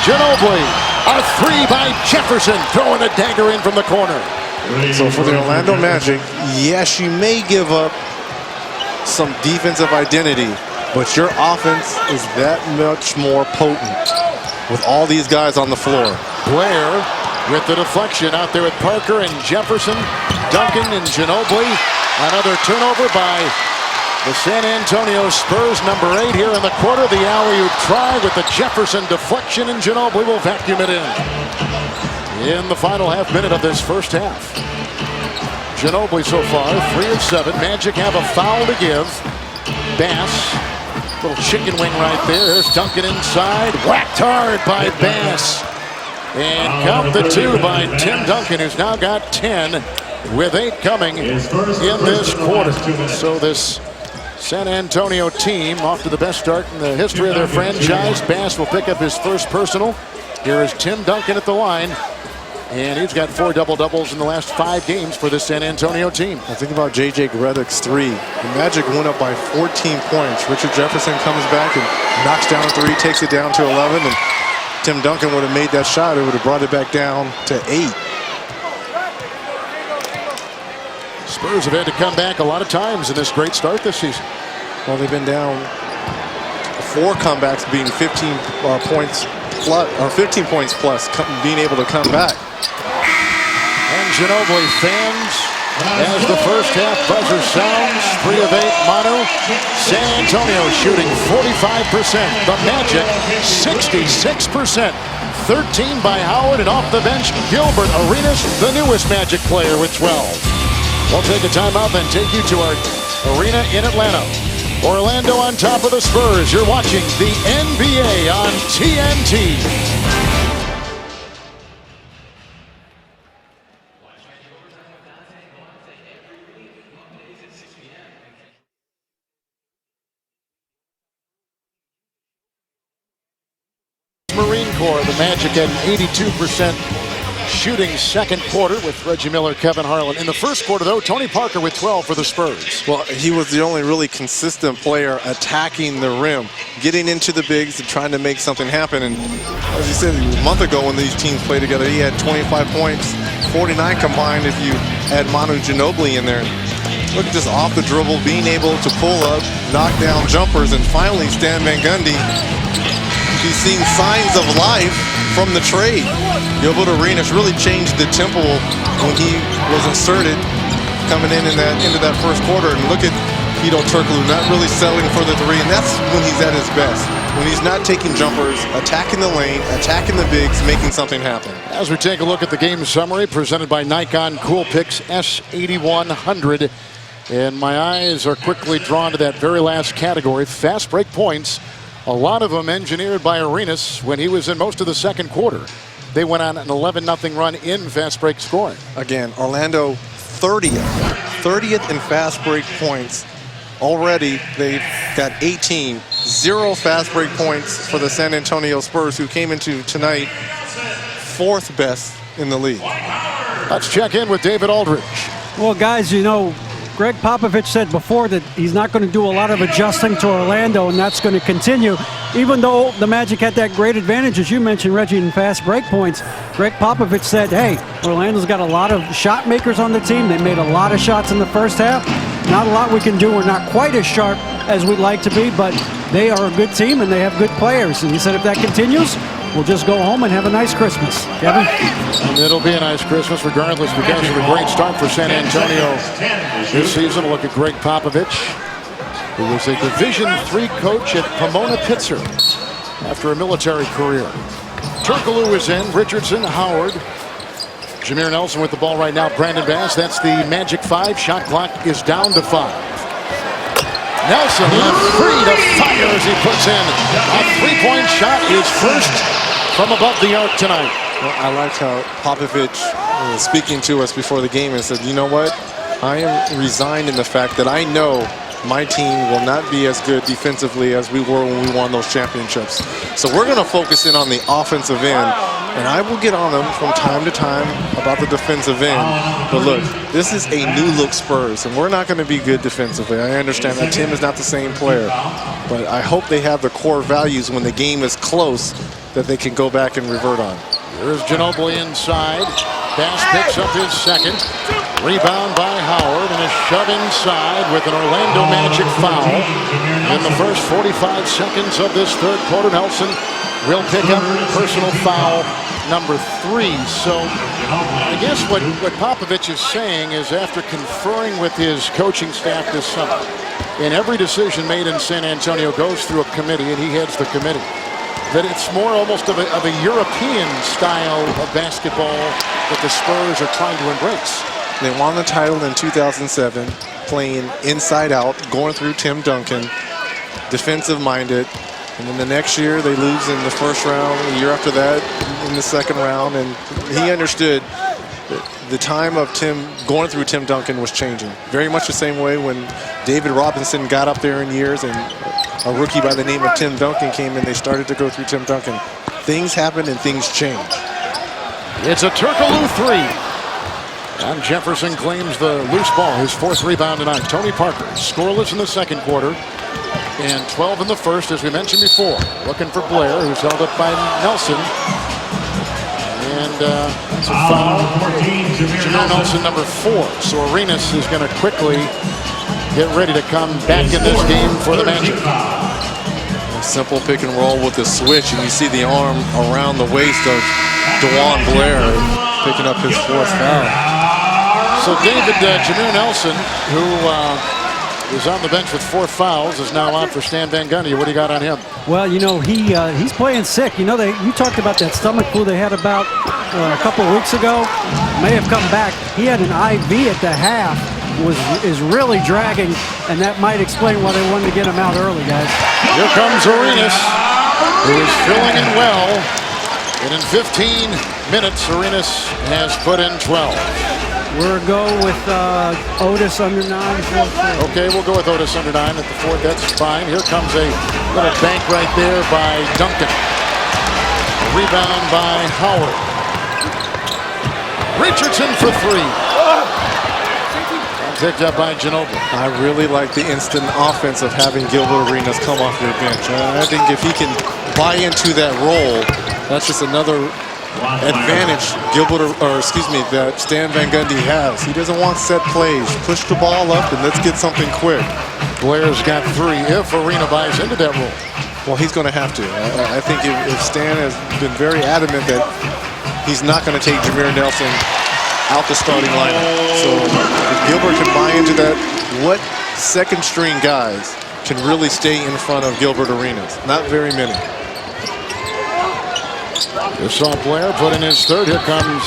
Ginobili, a 3 by Jefferson, throwing a dagger in from the corner. So for the Orlando Magic, yes, you may give up some defensive identity, but your offense is that much more potent with all these guys on the floor. Blair with the deflection out there with Parker and Jefferson, Duncan and Ginobili. Another turnover by the San Antonio Spurs, #8 here in the quarter. The alley-oop try with the Jefferson deflection, and Ginobili will vacuum it in the final half minute of this first half. Ginobili so far 3 of 7. Magic have a foul to give. Bass, little chicken wing right there. There's Duncan inside, whacked hard by Bass. And count the 2 by Tim Duncan, who's now got 10, with 8 coming in this quarter. So this San Antonio team off to the best start in the history of their franchise. Bass will pick up his first personal. Here is Tim Duncan at the line, and he's got 4 double-doubles in the last 5 games for the San Antonio team. I think about J.J. Redick's 3. The Magic went up by 14 points. Richard Jefferson comes back and knocks down a 3, takes it down to 11, and Tim Duncan would have made that shot. It would have brought it back down to 8. Spurs have had to come back a lot of times in this great start this season. Well, they've been down 4 comebacks, being 15 points plus, or 15 points plus, being able to come back. And Ginobili fans as the first half buzzer sounds. 3 of 8, Manu. San Antonio shooting 45%. The Magic 66%. 13 by Howard, and off the bench, Gilbert Arenas, the newest Magic player with 12. We'll take a timeout, then take you to our arena in Atlanta. Orlando on top of the Spurs. You're watching the NBA on TNT. Marine Corps, the Magic at an 82% shooting second quarter with Reggie Miller, Kevin Harlan. In the first quarter, though, Tony Parker with 12 for the Spurs. Well, he was the only really consistent player attacking the rim, getting into the bigs and trying to make something happen. And as you said, a month ago when these teams played together, he had 25 points, 49 combined if you add Manu Ginobili in there. Look at this off the dribble, being able to pull up, knock down jumpers, and finally Stan Van Gundy. He's seen signs of life from the trade. Gilbert Arenas really changed the tempo when he was inserted coming into that first quarter. And look at Hedo Turkoglu not really settling for the 3, and that's when he's at his best. When he's not taking jumpers, attacking the lane, attacking the bigs, making something happen. As we take a look at the game summary presented by Nikon Coolpix S8100. And my eyes are quickly drawn to that very last category, fast break points. A lot of them engineered by Arenas when he was in most of the second quarter. They went on an 11-0 run in fast break scoring. Again, Orlando 30th in fast break points. Already they've got 18. 0 fast break points for the San Antonio Spurs, who came into tonight 4th best in the league. Let's check in with David Aldridge. Well, guys, you know, Greg Popovich said before that he's not going to do a lot of adjusting to Orlando, and that's going to continue. Even though the Magic had that great advantage, as you mentioned, Reggie, in fast break points, Greg Popovich said, hey, Orlando's got a lot of shot makers on the team. They made a lot of shots in the first half. Not a lot we can do. We're not quite as sharp as we'd like to be, but they are a good team and they have good players. And he said if that continues, we'll just go home and have a nice Christmas. Kevin? And it'll be a nice Christmas regardless because of the great start for San Antonio this season. Look at Greg Popovich, who was a Division III coach at Pomona Pitzer after a military career. Turkoglu is in, Richardson, Howard. Jameer Nelson with the ball right now. Brandon Bass, that's the Magic 5. Shot clock is down to 5. Nelson left free to fire as he puts in a 3-point shot. His first from above the arc tonight. Well, I liked how Popovich was speaking to us before the game and said, you know what? I am resigned in the fact that I know my team will not be as good defensively as we were when we won those championships. So we're going to focus in on the offensive end, and I will get on them from time to time about the defensive end. But look, this is a new-look Spurs, and we're not going to be good defensively. I understand that Tim is not the same player, but I hope they have the core values when the game is close that they can go back and revert on. Here's Ginobili inside. Bass picks up his second. Rebound by Howard and a shove inside with an Orlando Magic foul. In the first 45 seconds of this third quarter, Nelson will pick up personal foul number 3. So I guess what Popovich is saying is after conferring with his coaching staff this summer, and every decision made in San Antonio goes through a committee, and he heads the committee, that it's more almost of a European style of basketball that the Spurs are trying to embrace. They won the title in 2007, playing inside out, going through Tim Duncan, defensive-minded. And then the next year, they lose in the first round. The year after that, in the second round. And he understood that the time of going through Tim Duncan was changing. Very much the same way when David Robinson got up there in years and a rookie by the name of Tim Duncan came in, they started to go through Tim Duncan. Things happen and things change. It's a Turkoglu 3. And Jefferson claims the loose ball, his 4th rebound tonight. Tony Parker scoreless in the second quarter and 12 in the first, as we mentioned before. Looking for Blair, who's held up by Nelson. And and that's a foul. Jameer Nelson, number 4. So Arenas is going to quickly get ready to come back in this game for the Magic. A simple pick and roll with the switch, and you see the arm around the waist of DeJuan Blair picking up his 4th foul. So David, Jameer Nelson, who is on the bench with 4 fouls, is now out for Stan Van Gundy. What do you got on him? Well, you know, he's playing sick. You know, you talked about that stomach flu they had about a couple of weeks ago. May have come back. He had an IV at the half. Is really dragging, and that might explain why they wanted to get him out early, guys. Here comes Arenas, who is filling in well. And in 15 minutes, Arenas has put in 12. We'll go with Otis under 9. Okay, we'll go with Otis under 9 at the 4th. That's fine. Here comes a little bank right there by Duncan. A rebound by Howard. Richardson for 3. Picked up by Ginobili. I really like the instant offense of having Gilbert Arenas come off your bench. I think if he can buy into that role, that's just another advantage that Stan Van Gundy has. He doesn't want set plays. Push the ball up and let's get something quick. Blair's got 3 if Arena buys into that role. Well, he's going to have to. I think if Stan has been very adamant that he's not going to take Jameer Nelson out the starting lineup. So if Gilbert can buy into that, what second string guys can really stay in front of Gilbert Arenas? Not very many. You saw Blair put in his 3rd. Here comes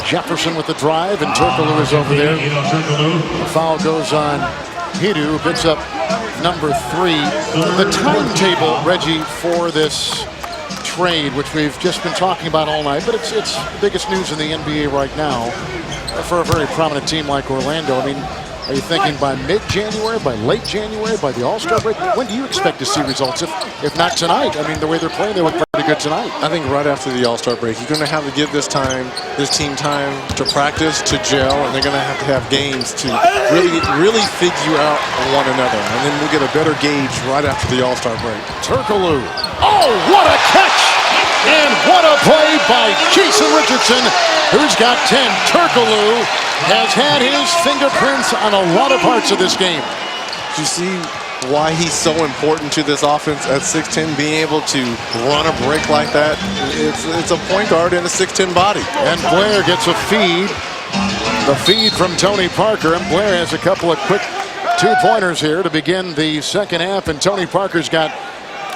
Jefferson with the drive, and Turkoglu is over there. The foul goes on Hidu, picks up number 3. The timetable, Reggie, for this trade, which we've just been talking about all night, but it's the biggest news in the NBA right now for a very prominent team like Orlando. I mean, are you thinking by mid-January, by late January, by the All-Star break? When do you expect to see results? If not tonight, I mean, the way they're playing, they look pretty good tonight. I think right after the All-Star break, you're going to have to give this team time to practice, to gel, and they're going to have games to really figure out one another. And then we'll get a better gauge right after the All-Star break. Turkoglu. Oh, what a catch! And what a play by Jason Richardson, who's got 10. Turkoglu has had his fingerprints on a lot of parts of this game. Do you see why he's so important to this offense at 6'10", being able to run a break like that? It's a point guard in a 6'10" body. And Blair gets a feed. The feed from Tony Parker. And Blair has a couple of quick 2-pointers here to begin the second half. And Tony Parker's got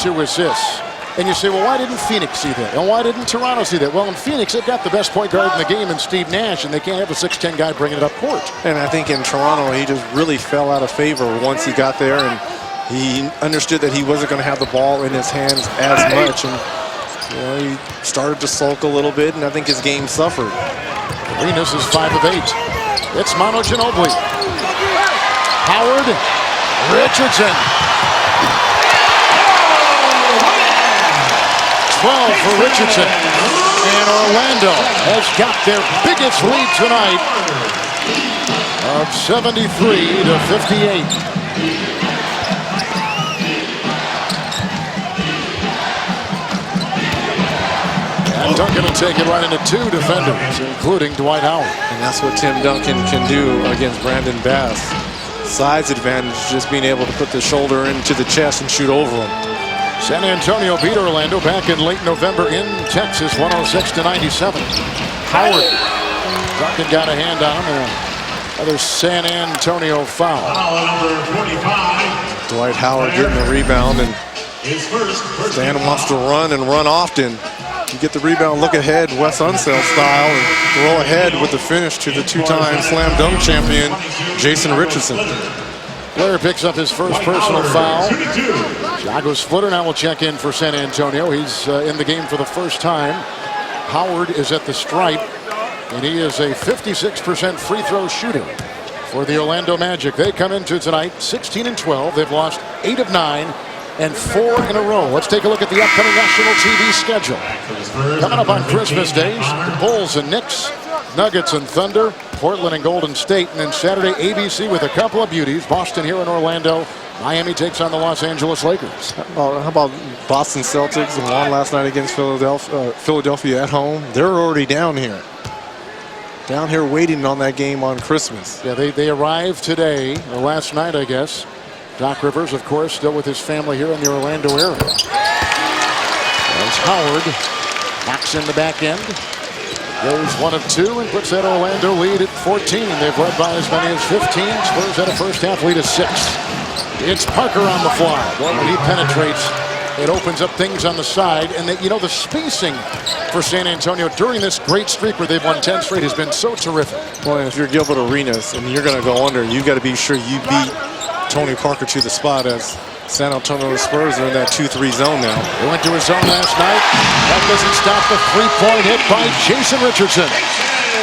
2 assists. And you say, well, why didn't Phoenix see that? And why didn't Toronto see that? Well, in Phoenix, they've got the best point guard in the game in Steve Nash, and they can't have a 6'10" guy bringing it up court. And I think in Toronto, he just really fell out of favor once he got there, and he understood that he wasn't going to have the ball in his hands as much. And he started to sulk a little bit, and I think his game suffered. Arenas is 5 of 8. It's Manu Ginobili. Howard, Richardson. 12 for Richardson. And Orlando has got their biggest lead tonight of 73 to 58. And Duncan will take it right into 2 defenders, including Dwight Howard. And that's what Tim Duncan can do against Brandon Bass. Size advantage, just being able to put the shoulder into the chest and shoot over him. San Antonio beat Orlando back in late November in Texas, 106-97. Howard. Duncan got a hand on him, and another San Antonio foul. Number 45. Dwight Howard getting the rebound, and Stan wants to run and run often. You get the rebound, look ahead, Wes Unseld style, and throw ahead with the finish to the 2-time slam dunk champion, Jason Richardson. Blair picks up his first personal foul. Thiago Splitter now will check in for San Antonio. He's in the game for the first time. Howard is at the stripe, and he is a 56% free throw shooter for the Orlando Magic. They come into tonight 16-12. They've lost 8 of 9 and 4 in a row. Let's take a look at the upcoming national TV schedule. Coming up on Christmas Day, the Bulls and Knicks, Nuggets and Thunder, Portland and Golden State, and then Saturday ABC with a couple of beauties. Boston here in Orlando, Miami takes on the Los Angeles Lakers. How about Boston Celtics and won last night against Philadelphia at home? They're already down here. Down here waiting on that game on Christmas. Yeah, they arrived today, or last night, I guess. Doc Rivers, of course, still with his family here in the Orlando area. As Howard knocks in the back end. Goes 1 of 2 and puts that Orlando lead at 14. They've led by as many as 15. Spurs had a first half lead of 6. It's Parker on the fly. Well, when he penetrates, it opens up things on the side. And, the spacing for San Antonio during this great streak where they've won 10 straight has been so terrific. Well, if you're Gilbert Arenas and you're going to go under, you've got to be sure you beat Tony Parker to the spot, as San Antonio Spurs are in that 2-3 zone now. They went to his zone last night. That doesn't stop the three-point hit by Jason Richardson,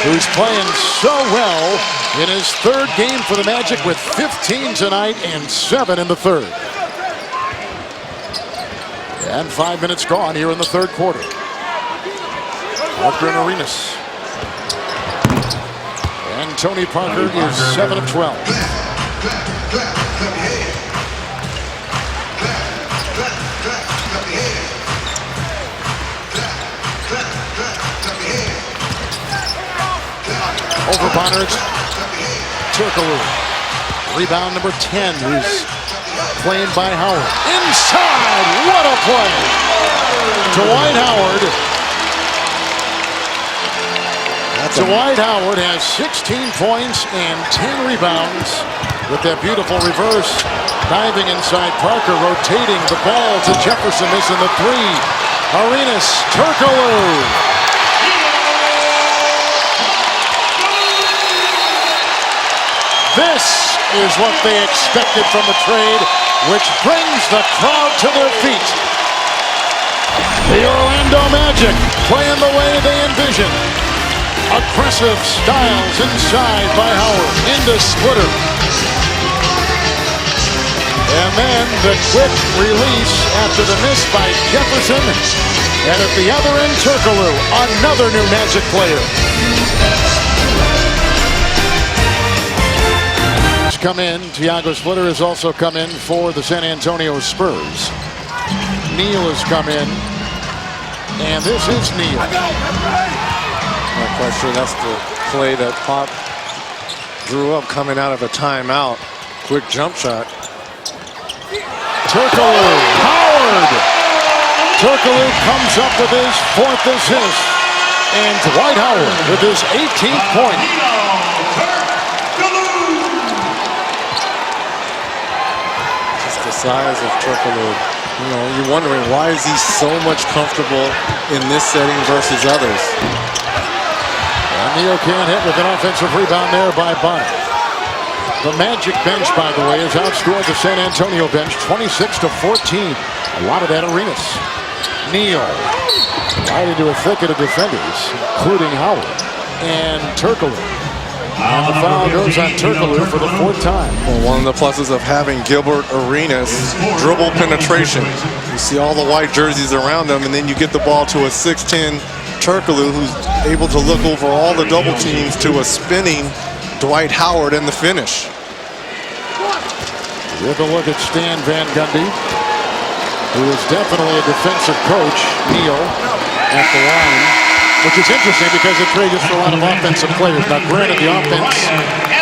who's playing so well in his 3rd game for the Magic with 15 tonight and 7 in the 3rd. And 5 minutes gone here in the 3rd quarter. Parker and Arenas. And Tony Parker is 7 of 12. Over Bonner's Turkoglu. Rebound number 10, who's playing by Howard. Inside! What a play! Dwight Howard. Dwight Howard has 16 points and 10 rebounds with that beautiful reverse. Diving inside Parker, rotating the ball to Jefferson, missing the 3. Arenas, Turkoglu. This is what they expected from the trade, which brings the crowd to their feet. The Orlando Magic playing the way they envisioned. Aggressive styles inside by Howard, into Splitter. And then the quick release after the miss by Jefferson. And at the other end, Turkoglu, another new Magic player. Come in. Thiago Splitter has also come in for the San Antonio Spurs. Neal has come in. And this is Neal. Not quite sure that's the play that Pop drew up coming out of a timeout. Quick jump shot. Turkoglu. Howard. Turkoglu comes up with his 4th assist. And Dwight Howard with his 18th point. Size of Turkoglu. You're wondering, why is he so much comfortable in this setting versus others? And Neal can't hit with an offensive rebound there by Bonner. The Magic bench, by the way, has outscored the San Antonio bench 26-14. A lot of that Arenas. Neal right into a thicket of defenders, including Howard and Turkoglu. And the foul goes on Turkoglu for the 4th time. Well, one of the pluses of having Gilbert Arenas, dribble penetration. You see all the white jerseys around him, and then you get the ball to a 6'10 Turkoglu, who's able to look over all the double teams to a spinning Dwight Howard in the finish. With a look at Stan Van Gundy, who is definitely a defensive coach. Neal at the line. Which is interesting because it trades for a lot of offensive players. Now, granted, the offense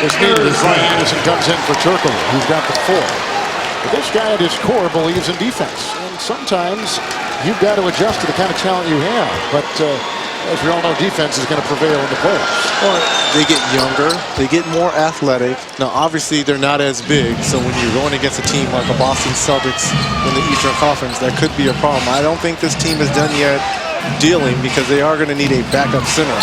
is needed as Ryan Anderson comes in for Turkoglu, who's got the 4. But this guy at his core believes in defense. And sometimes you've got to adjust to the kind of talent you have. But as we all know, defense is going to prevail in the playoffs. Well, they get younger. They get more athletic. Now, obviously, they're not as big. So when you're going against a team like the Boston Celtics in the Eastern Conference, that could be a problem. I don't think this team is done yet dealing, because they are going to need a backup center.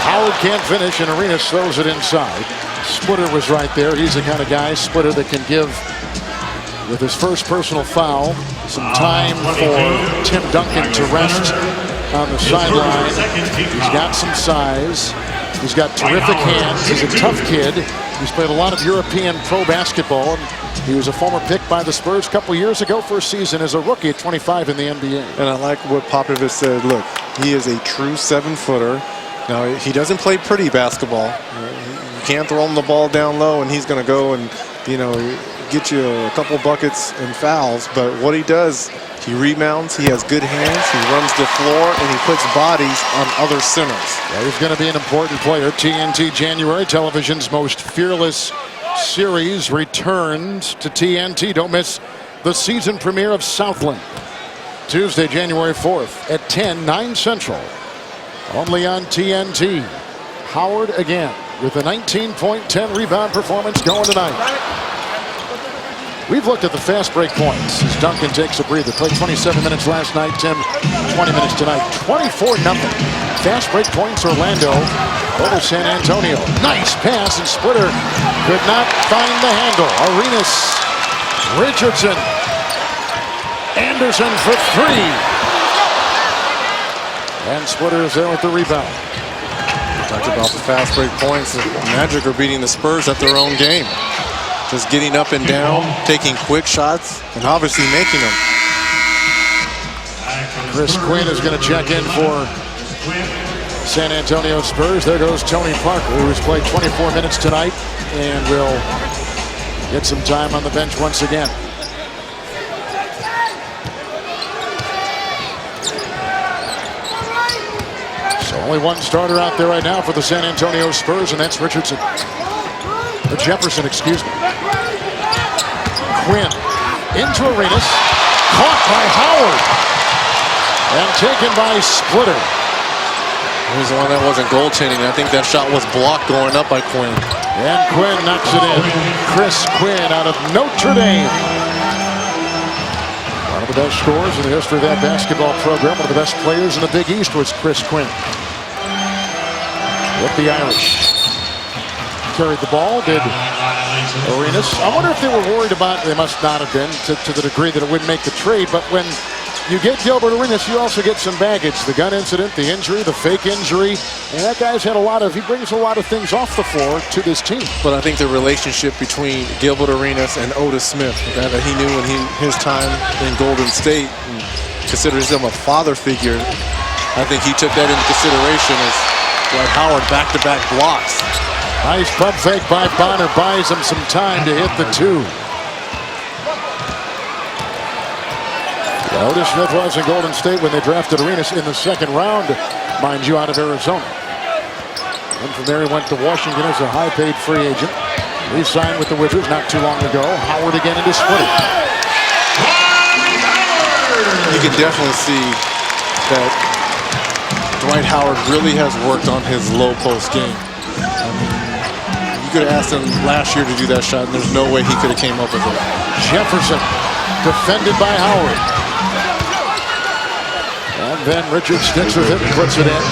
Howard can't finish, and Arenas throws it inside. Splitter was right there. He's the kind of guy, Splitter, that can give, with his first personal foul, some time for Tim Duncan to rest on the sideline. He's got some size. He's got terrific hands. He's a tough kid. He's played a lot of European pro basketball. He was a former pick by the Spurs a couple years ago for a season as a rookie at 25 in the NBA. And I like what Popovich said. Look, he is a true 7-footer. Now, he doesn't play pretty basketball. You can't throw him the ball down low, and he's going to go and, get you a couple buckets and fouls, but what he does, he rebounds, he has good hands, he runs the floor, and he puts bodies on other centers. Yeah, he's going to be an important player. TNT January, television's most fearless series returns to TNT. Don't miss the season premiere of Southland. Tuesday, January 4th at 10, 9 Central. Only on TNT. Howard again with a 19-point, 10-rebound performance going tonight. We've looked at the fast break points as Duncan takes a breather. Played 27 minutes last night, Tim. 20 minutes tonight. 24-0. Fast break points, Orlando over San Antonio. Nice pass, and Splitter could not find the handle. Arenas, Richardson, Anderson for 3. And Splitter is there with the rebound. Talked about the fast break points. The Magic are beating the Spurs at their own game. Just getting up and down, taking quick shots, and obviously making them. Chris Quinn is going to check in for San Antonio Spurs. There goes Tony Parker, who has played 24 minutes tonight and will get some time on the bench once again. So only one starter out there right now for the San Antonio Spurs, and that's Richardson. Jefferson, excuse me. Quinn into Arenas, caught by Howard, and taken by Splitter. Here's the one that wasn't goaltending. I think that shot was blocked going up by Quinn. And Quinn knocks it in. Chris Quinn out of Notre Dame. One of the best scorers in the history of that basketball program. One of the best players in the Big East was Chris Quinn. With the Irish. Carried the ball, did Arenas. I wonder if they were worried about, they must not have been, to the degree that it wouldn't make the trade, but when you get Gilbert Arenas, you also get some baggage. The gun incident, the injury, the fake injury, and that guy's had he brings a lot of things off the floor to this team. But I think the relationship between Gilbert Arenas and Otis Smith, the guy that he knew in his time in Golden State, and considers him a father figure, I think he took that into consideration as Dwight Howard back-to-back blocks. Nice pump fake by Bonner, buys him some time to hit the 2. Otis Smith was in Golden State when they drafted Arenas in the second round, mind you, out of Arizona. And from there he went to Washington as a high-paid free agent. Re-signed with the Wizards not too long ago. Howard again into Splitter. You can definitely see that Dwight Howard really has worked on his low post game. You could have asked him last year to do that shot, and there's no way he could have came up with it. Jefferson defended by Howard. And then Richard sticks with it and puts it in.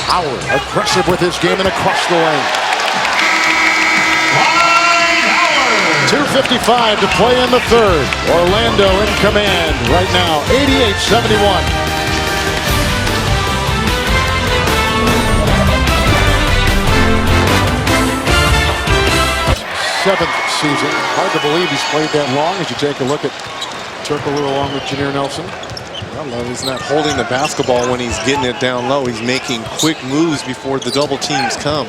Howard aggressive with his game and across the lane. 2:55 to play in the third. Orlando in command right now, 88-71. 7th season. Hard to believe he's played that long as you take a look at Turkoglu along with Jameer Nelson. Well, he's not holding the basketball when he's getting it down low. He's making quick moves before the double teams come.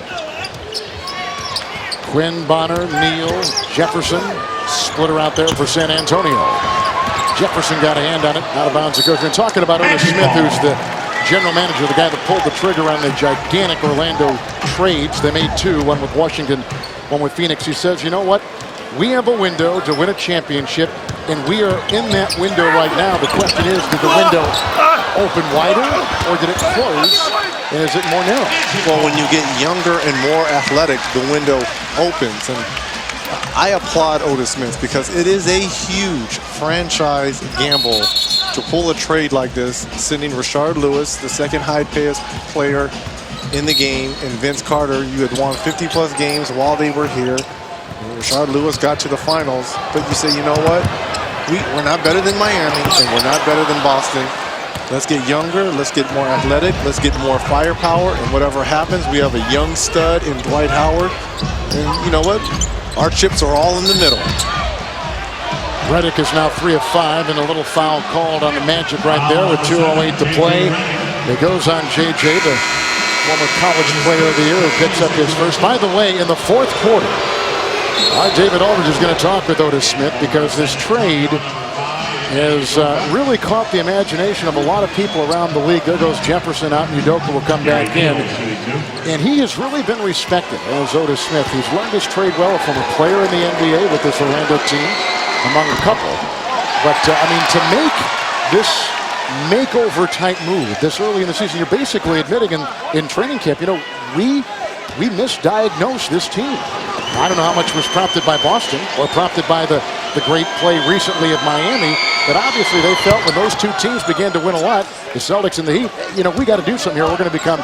Quinn, Bonner, Neal, Jefferson, Splitter out there for San Antonio. Jefferson got a hand on it, out of bounds it goes. We're talking about Otis Smith, who's the general manager, the guy that pulled the trigger on the gigantic Orlando trades. They made 2, one with Washington, one with Phoenix. He says, you know what? We have a window to win a championship, and we are in that window right now. The question is, did the window open wider, or did it close, and is it more narrow? Well, when you get younger and more athletic, the window opens. And I applaud Otis Smith because it is a huge franchise gamble to pull a trade like this, sending Rashard Lewis, the second highest player in the game, and Vince Carter. You had won 50-plus games while they were here. Rashard Lewis got to the finals, but you say, you know what? We're not better than Miami, and we're not better than Boston. Let's get younger, let's get more athletic, let's get more firepower, and whatever happens, we have a young stud in Dwight Howard. And you know what? Our chips are all in the middle. Redick is now 3 of 5, and a little foul called on the Magic right there with 2:08 to play. It goes on JJ, the former college player of the year, who picks up his first. By the way, in the fourth quarter, David Aldridge is going to talk with Otis Smith because this trade has really caught the imagination of a lot of people around the league. There goes Jefferson out, and Udoka will come back in. And he has really been respected as Otis Smith. He's learned his trade well from a player in the NBA with this Orlando team, among a couple. But, I mean, to make this makeover type move this early in the season, you're basically admitting in training camp, you know, we misdiagnosed this team. I don't know how much was prompted by Boston or prompted by the great play recently of Miami, but obviously they felt when those two teams began to win a lot, the Celtics and the Heat, you know, we got to do something here. We're going to become,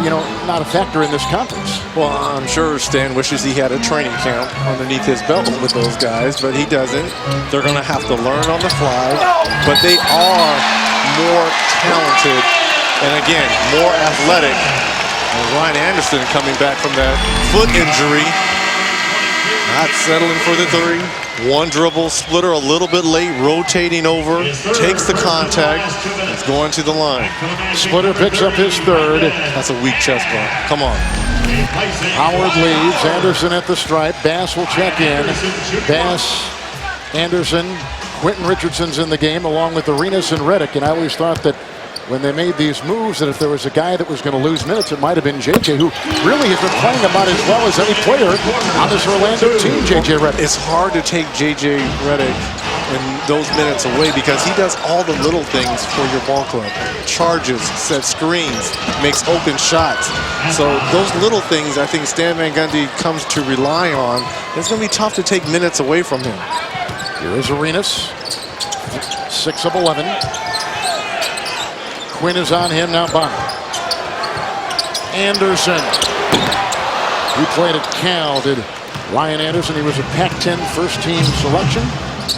you know, not a factor in this conference. Well, I'm sure Stan wishes he had a training camp underneath his belt with those guys, but he doesn't. They're going to have to learn on the fly, but they are more talented and, again, more athletic. And Ryan Anderson coming back from that foot injury, not settling for the three. One dribble, splitter a little bit late, rotating over, takes the contact, it's going to the line. Splitter picks up his third. That's a weak chest bump. Come on. Howard leaves, Anderson at the stripe. Bass will check in. Bass, Anderson, Quentin Richardson's in the game along with Arenas and Redick. And I always thought that when they made these moves that if there was a guy that was going to lose minutes, it might have been JJ, who really has been playing about as well as any player on this Orlando team, JJ Redick. It's hard to take JJ Redick and those minutes away because he does all the little things for your ball club. Charges, sets screens, makes open shots. So those little things I think Stan Van Gundy comes to rely on. It's going to be tough to take minutes away from him. Here is Arenas, 6 of 11. Quinn is on him now. Bonner. Anderson. He played at Cal, did Ryan Anderson. He was a Pac-10 first-team selection,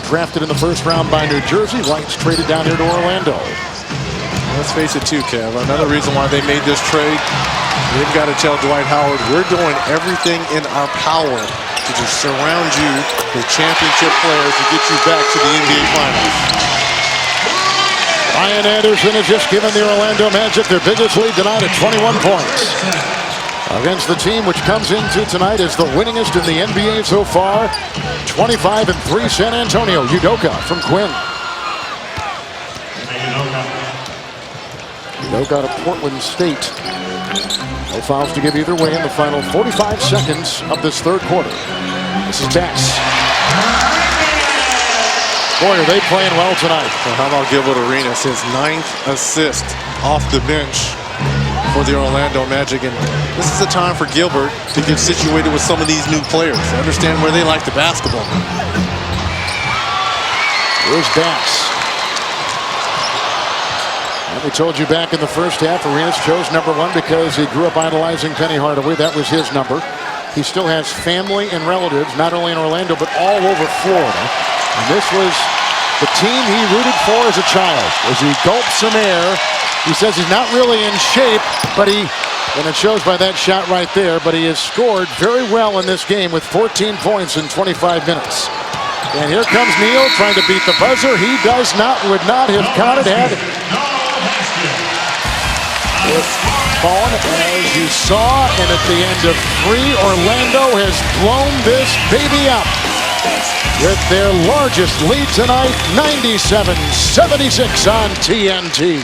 drafted in the first round by New Jersey. White's traded down here to Orlando. Let's face it too, Kev. Another reason why they made this trade, they've got to tell Dwight Howard, we're doing everything in our power to just surround you with championship players to get you back to the NBA Finals. Ryan Anderson has just given the Orlando Magic their biggest lead tonight at 21 points. Against the team which comes into tonight as the winningest in the NBA so far, 25-3 San Antonio. Udoka from Quinn. Udoka out of Portland State. No fouls to give either way in the final 45 seconds of this third quarter. This is Bass. Boy, are they playing well tonight. Well, how about Gilbert Arenas, his 9th assist off the bench for the Orlando Magic. And this is a time for Gilbert to get situated with some of these new players, understand where they like the basketball. Here's Bass. And we told you back in the first half, Arenas chose number 1 because he grew up idolizing Penny Hardaway. That was his number. He still has family and relatives, not only in Orlando, but all over Florida. And this was the team he rooted for as a child. As he gulps some air, he says he's not really in shape, but and it shows by that shot right there, but he has scored very well in this game with 14 points in 25 minutes. And here comes Neal trying to beat the buzzer. He would not have counted had it fallen, as you saw. And at the end of 3, Orlando has blown this baby up with their largest lead tonight, 97-76 on TNT.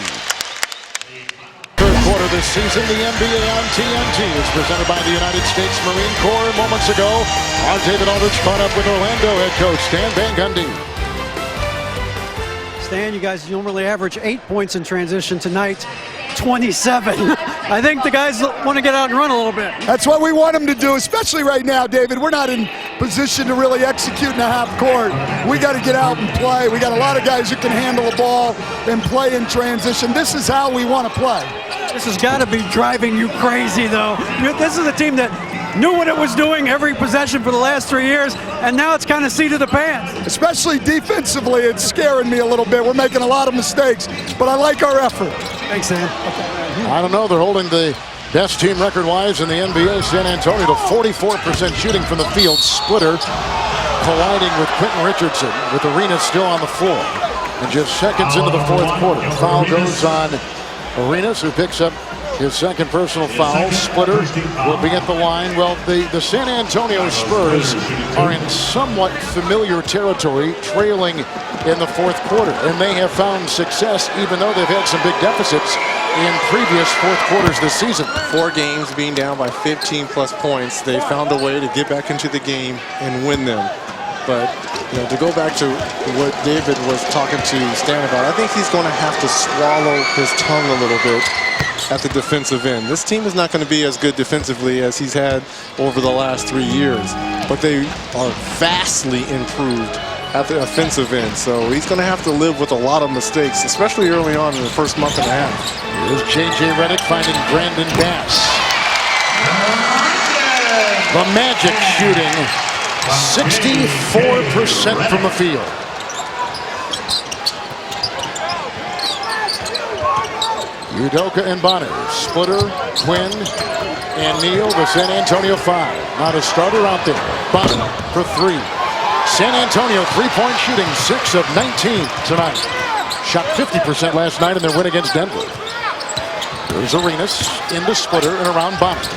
Third quarter this season, the NBA on TNT is presented by the United States Marine Corps. Moments ago, our David Aldridge caught up with Orlando head coach Stan Van Gundy. Stan, you guys normally average 8 points in transition. Tonight, 27. I think the guys want to get out and run a little bit. That's what we want them to do, especially right now, David. We're not in position to really execute in a half court. We got to get out and play. We got a lot of guys who can handle the ball and play in transition. This is how we want to play. This has got to be driving you crazy, though. This is a team that knew what it was doing every possession for the last 3 years, and now it's kind of seat of the pants. Especially defensively, it's scaring me a little bit. We're making a lot of mistakes, but I like our effort. Thanks, Sam. I don't know. They're holding the best team record-wise in the NBA, San Antonio, to 44% shooting from the field. Splitter colliding with Quentin Richardson, with Arenas still on the floor. And just seconds into the fourth quarter, foul goes on Arenas, who picks up His second personal foul. Splitter will be at the line. Well, the San Antonio Spurs are in somewhat familiar territory, trailing in the fourth quarter. And they have found success, even though they've had some big deficits in previous fourth quarters this season. 4 games being down by 15-plus points. They found a way to get back into the game and win them. But to go back to what David was talking to Stan about, I think he's going to have to swallow his tongue a little bit at the defensive end. This team is not going to be as good defensively as he's had over the last 3 years, but they are vastly improved at the offensive end. So he's going to have to live with a lot of mistakes, especially early on in the first month and a half. Here's J.J. Redick finding Brandon Bass. The Magic shooting 64% from the field. Udoka and Bonner, Splitter, Quinn, and Neal, the San Antonio 5. Not a starter out there. Bonner for 3. San Antonio three-point shooting, 6 of 19 tonight. Shot 50% last night in their win against Denver. There's Arenas into Splitter and around Bonner.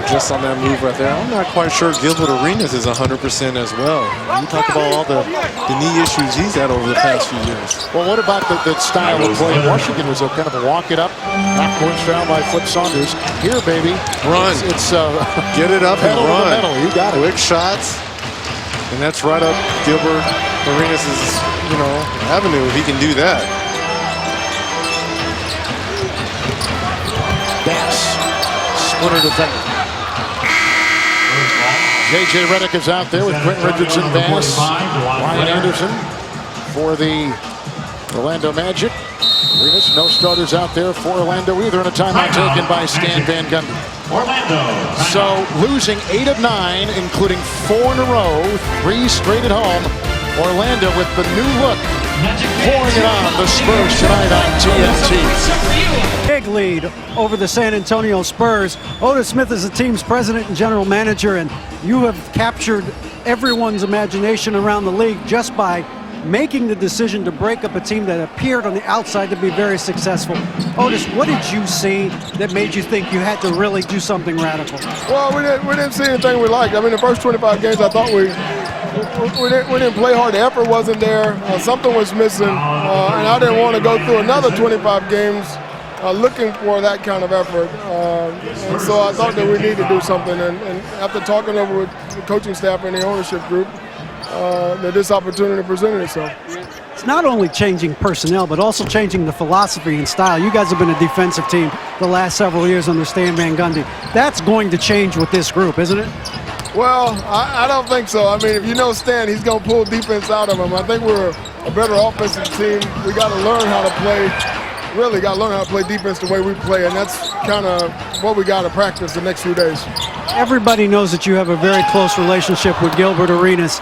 Just on that move right there, I'm not quite sure Gilbert Arenas is 100% as well. You talk about all the knee issues he's had over the past few years. Well, what about the style of play? Washington was a kind of a walk it up, half-court foul by Flip Saunders. Here, baby, run. It's get it up and run. Metal. You got it. Quick shots, and that's right up Gilbert Arenas' avenue if he can do that. Bass, Splitter defender. J.J. Redick is out there with Quentin Richardson, Bass, Ryan Anderson for the Orlando Magic. Arenas, no starters out there for Orlando either, and a timeout taken by Stan Van Gundy. So losing 8 of 9, including 4 in a row, 3 straight at home. Orlando with the new look, pouring it on the Spurs tonight on TNT. Big lead over the San Antonio Spurs. Otis Smith is the team's president and general manager, and you have captured everyone's imagination around the league just by making the decision to break up a team that appeared on the outside to be very successful. Otis, what did you see that made you think you had to really do something radical? Well, we didn't see anything we liked. I mean, the first 25 games, I thought we didn't play hard. The effort wasn't there. Something was missing, and I didn't want to go through another 25 games looking for that kind of effort. And so I thought that we needed to do something. And after talking over with the coaching staff and the ownership group, that this opportunity presented itself. It's not only changing personnel, but also changing the philosophy and style. You guys have been a defensive team the last several years under Stan Van Gundy. That's going to change with this group, isn't it? Well, I don't think so. I mean, if you know Stan, he's going to pull defense out of him. I think we're a better offensive team. We got to learn how to play. Really got to learn how to play defense the way we play, and that's kind of what we got to practice the next few days. Everybody knows that you have a very close relationship with Gilbert Arenas.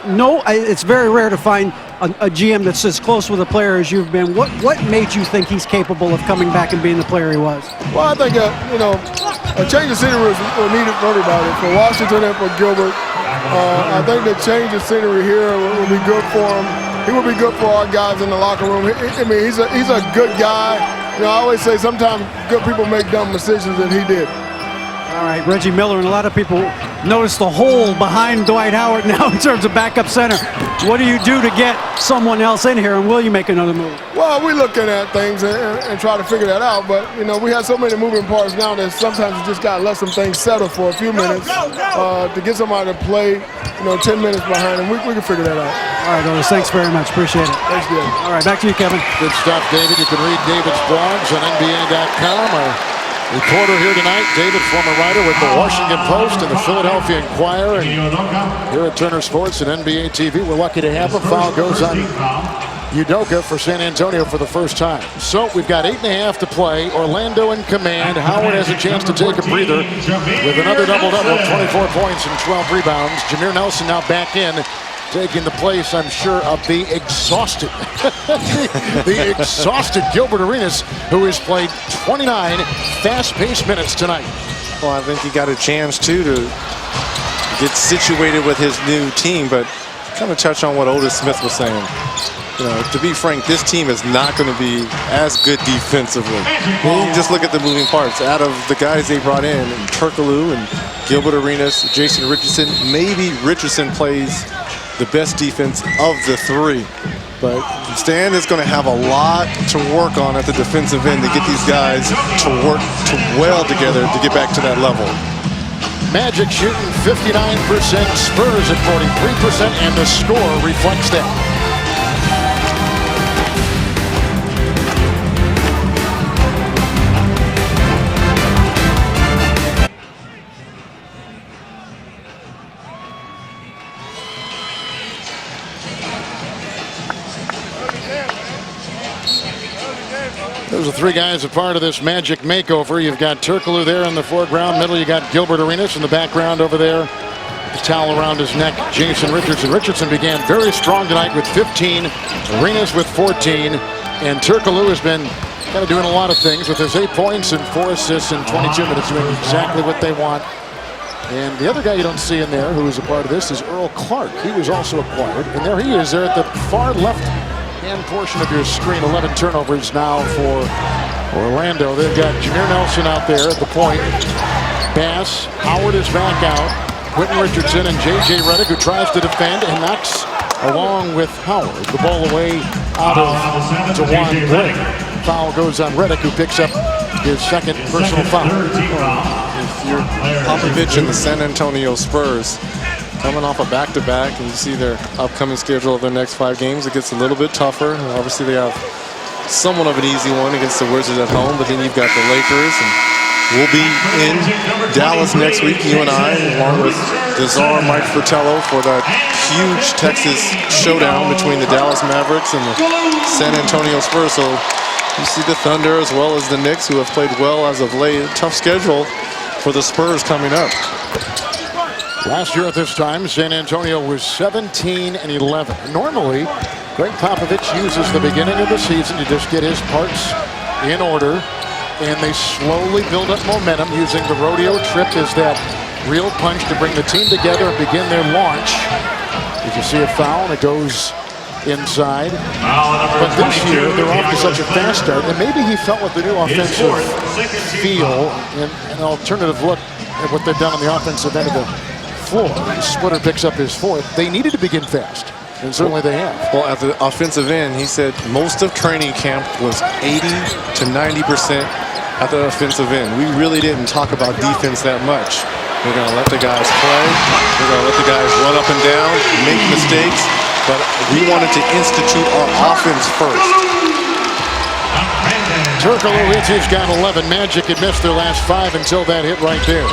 No, it's very rare to find a GM that's as close with a player as you've been. What made you think he's capable of coming back and being the player he was? Well, I think a change of scenery was needed for everybody, for Washington and for Gilbert. I think the change of scenery here will be good for him. He will be good for our guys in the locker room. I mean, he's a good guy. I always say sometimes good people make dumb decisions, and he did. All right, Reggie Miller, and a lot of people notice the hole behind Dwight Howard now in terms of backup center. What do you do to get someone else in here, and will you make another move? Well, we're looking at things and try to figure that out, but, we have so many moving parts now that sometimes you just got to let some things settle for a few minutes to get somebody to play, 10 minutes behind, and we can figure that out. All right, Otis, thanks very much. Appreciate it. Thanks, David. All right, back to you, Kevin. Good stuff, David. You can read David's blogs on NBA.com. Our reporter here tonight, David, former writer with the Washington Post and the Philadelphia Inquirer. And here at Turner Sports and NBA TV, we're lucky to have him. Foul goes on Udoka for San Antonio for the first time. So we've got 8.5 to play. Orlando in command. Howard has a chance to take a breather with another double-double, 24 points and 12 rebounds. Jameer Nelson now back in, taking the place, I'm sure, of the exhausted, the exhausted Gilbert Arenas, who has played 29 fast-paced minutes tonight. Well, I think he got a chance, too, to get situated with his new team, but kind of touch on what Otis Smith was saying. to be frank, this team is not going to be as good defensively. When you just look at the moving parts, out of the guys they brought in, Turkoglu and Gilbert Arenas, Jason Richardson, maybe Richardson plays the best defense of the three. But Stan is going to have a lot to work on at the defensive end to get these guys to work well together to get back to that level. Magic shooting 59%, Spurs at 43%, and the score reflects that. Those are three guys a part of this Magic makeover. You've got Turkoglu there in the foreground. Middle, you got Gilbert Arenas in the background over there. The towel around his neck, Jason Richardson. Richardson began very strong tonight with 15. Arenas with 14. And Turkoglu has been kind of doing a lot of things with his 8 points and 4 assists in 22 minutes, doing exactly what they want. And the other guy you don't see in there who is a part of this is Earl Clark. He was also acquired. And there he is there at the far left hand portion of your screen. 11 turnovers now for Orlando. They've got Jameer Nelson out there at the point. Bass, Howard is back out. Quentin Richardson and J.J. Redick, who tries to defend and knocks along with Howard the ball away out of DeJuan Gray. Foul goes on Redick, who picks up his second personal foul. If you're Popovich and the San Antonio Spurs, coming off a back-to-back, and you see their upcoming schedule of their next 5 games, it gets a little bit tougher. Obviously, they have somewhat of an easy one against the Wizards at home, but then you've got the Lakers, and we'll be in Dallas next week, you and I, along with Desar, Mike Fratello, for that huge Texas showdown between the Dallas Mavericks and the San Antonio Spurs. So you see the Thunder as well as the Knicks, who have played well as of late. Tough schedule for the Spurs coming up. Last year at this time, San Antonio was 17-11. Normally, Greg Popovich uses the beginning of the season to just get his parts in order, and they slowly build up momentum using the rodeo trip as that real punch to bring the team together and begin their launch. If you see a foul, and it goes inside. But this year, they're off to such a fast start, and maybe he felt with the new offensive feel and an alternative look at what they've done on the offensive end of the floor. Splitter picks up his 4th. They needed to begin fast, and certainly they have. Well, at the offensive end, he said most of training camp was 80 to 90% at the offensive end. We really didn't talk about defense that much. We're going to let the guys play. We're going to let the guys run up and down, make mistakes, but we wanted to institute our offense first. Turkoglu hits, he's got 11. Magic had missed their last 5 until that hit right there.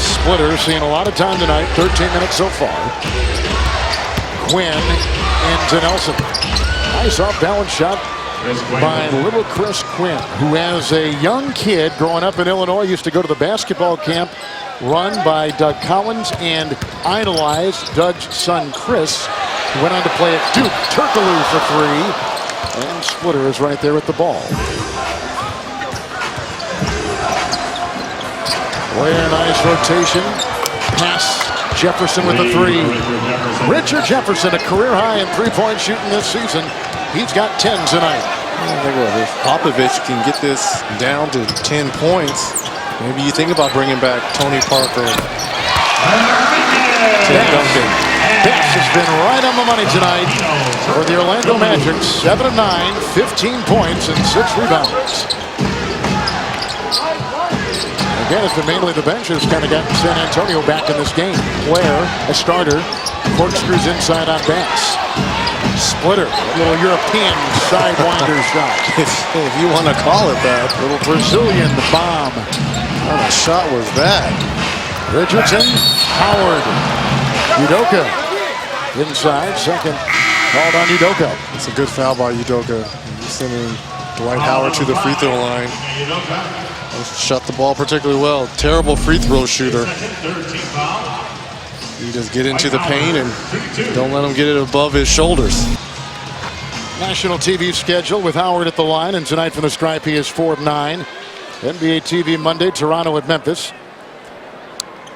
Splitter seeing a lot of time tonight, 13 minutes so far. Quinn into Nelson. Nice off-balance shot by little Chris Quinn, who has a young kid growing up in Illinois, used to go to the basketball camp run by Doug Collins and idolized Doug's son Chris, who went on to play at Duke. Turkoglu for 3, and Splitter is right there with the ball. Very nice rotation. Pass. Jefferson with the 3. Richard Jefferson, a career high in 3-point shooting this season. He's got 10 tonight. I think if Popovich can get this down to 10 points, maybe you think about bringing back Tony Parker, Tim Duncan. Bass has been right on the money tonight for the Orlando Magic. 7 of 9, 15 points and 6 rebounds. Again, it's been mainly the bench has kind of gotten San Antonio back in this game. Blair, a starter, corkscrews inside on Bass. Splitter, a little European sidewinder shot. If you want to call it that. Little Brazilian bomb. What kind of shot was that? Richardson, Howard, Udoka inside. Second called on Udoka. It's a good foul by Udoka. He's sending Dwight Howard to the free throw line. Shot the ball particularly well. Terrible free throw shooter. You just get into the paint and don't let him get it above his shoulders. National TV schedule with Howard at the line, and tonight from the stripe he is 4 of 9. NBA TV Monday, Toronto at Memphis.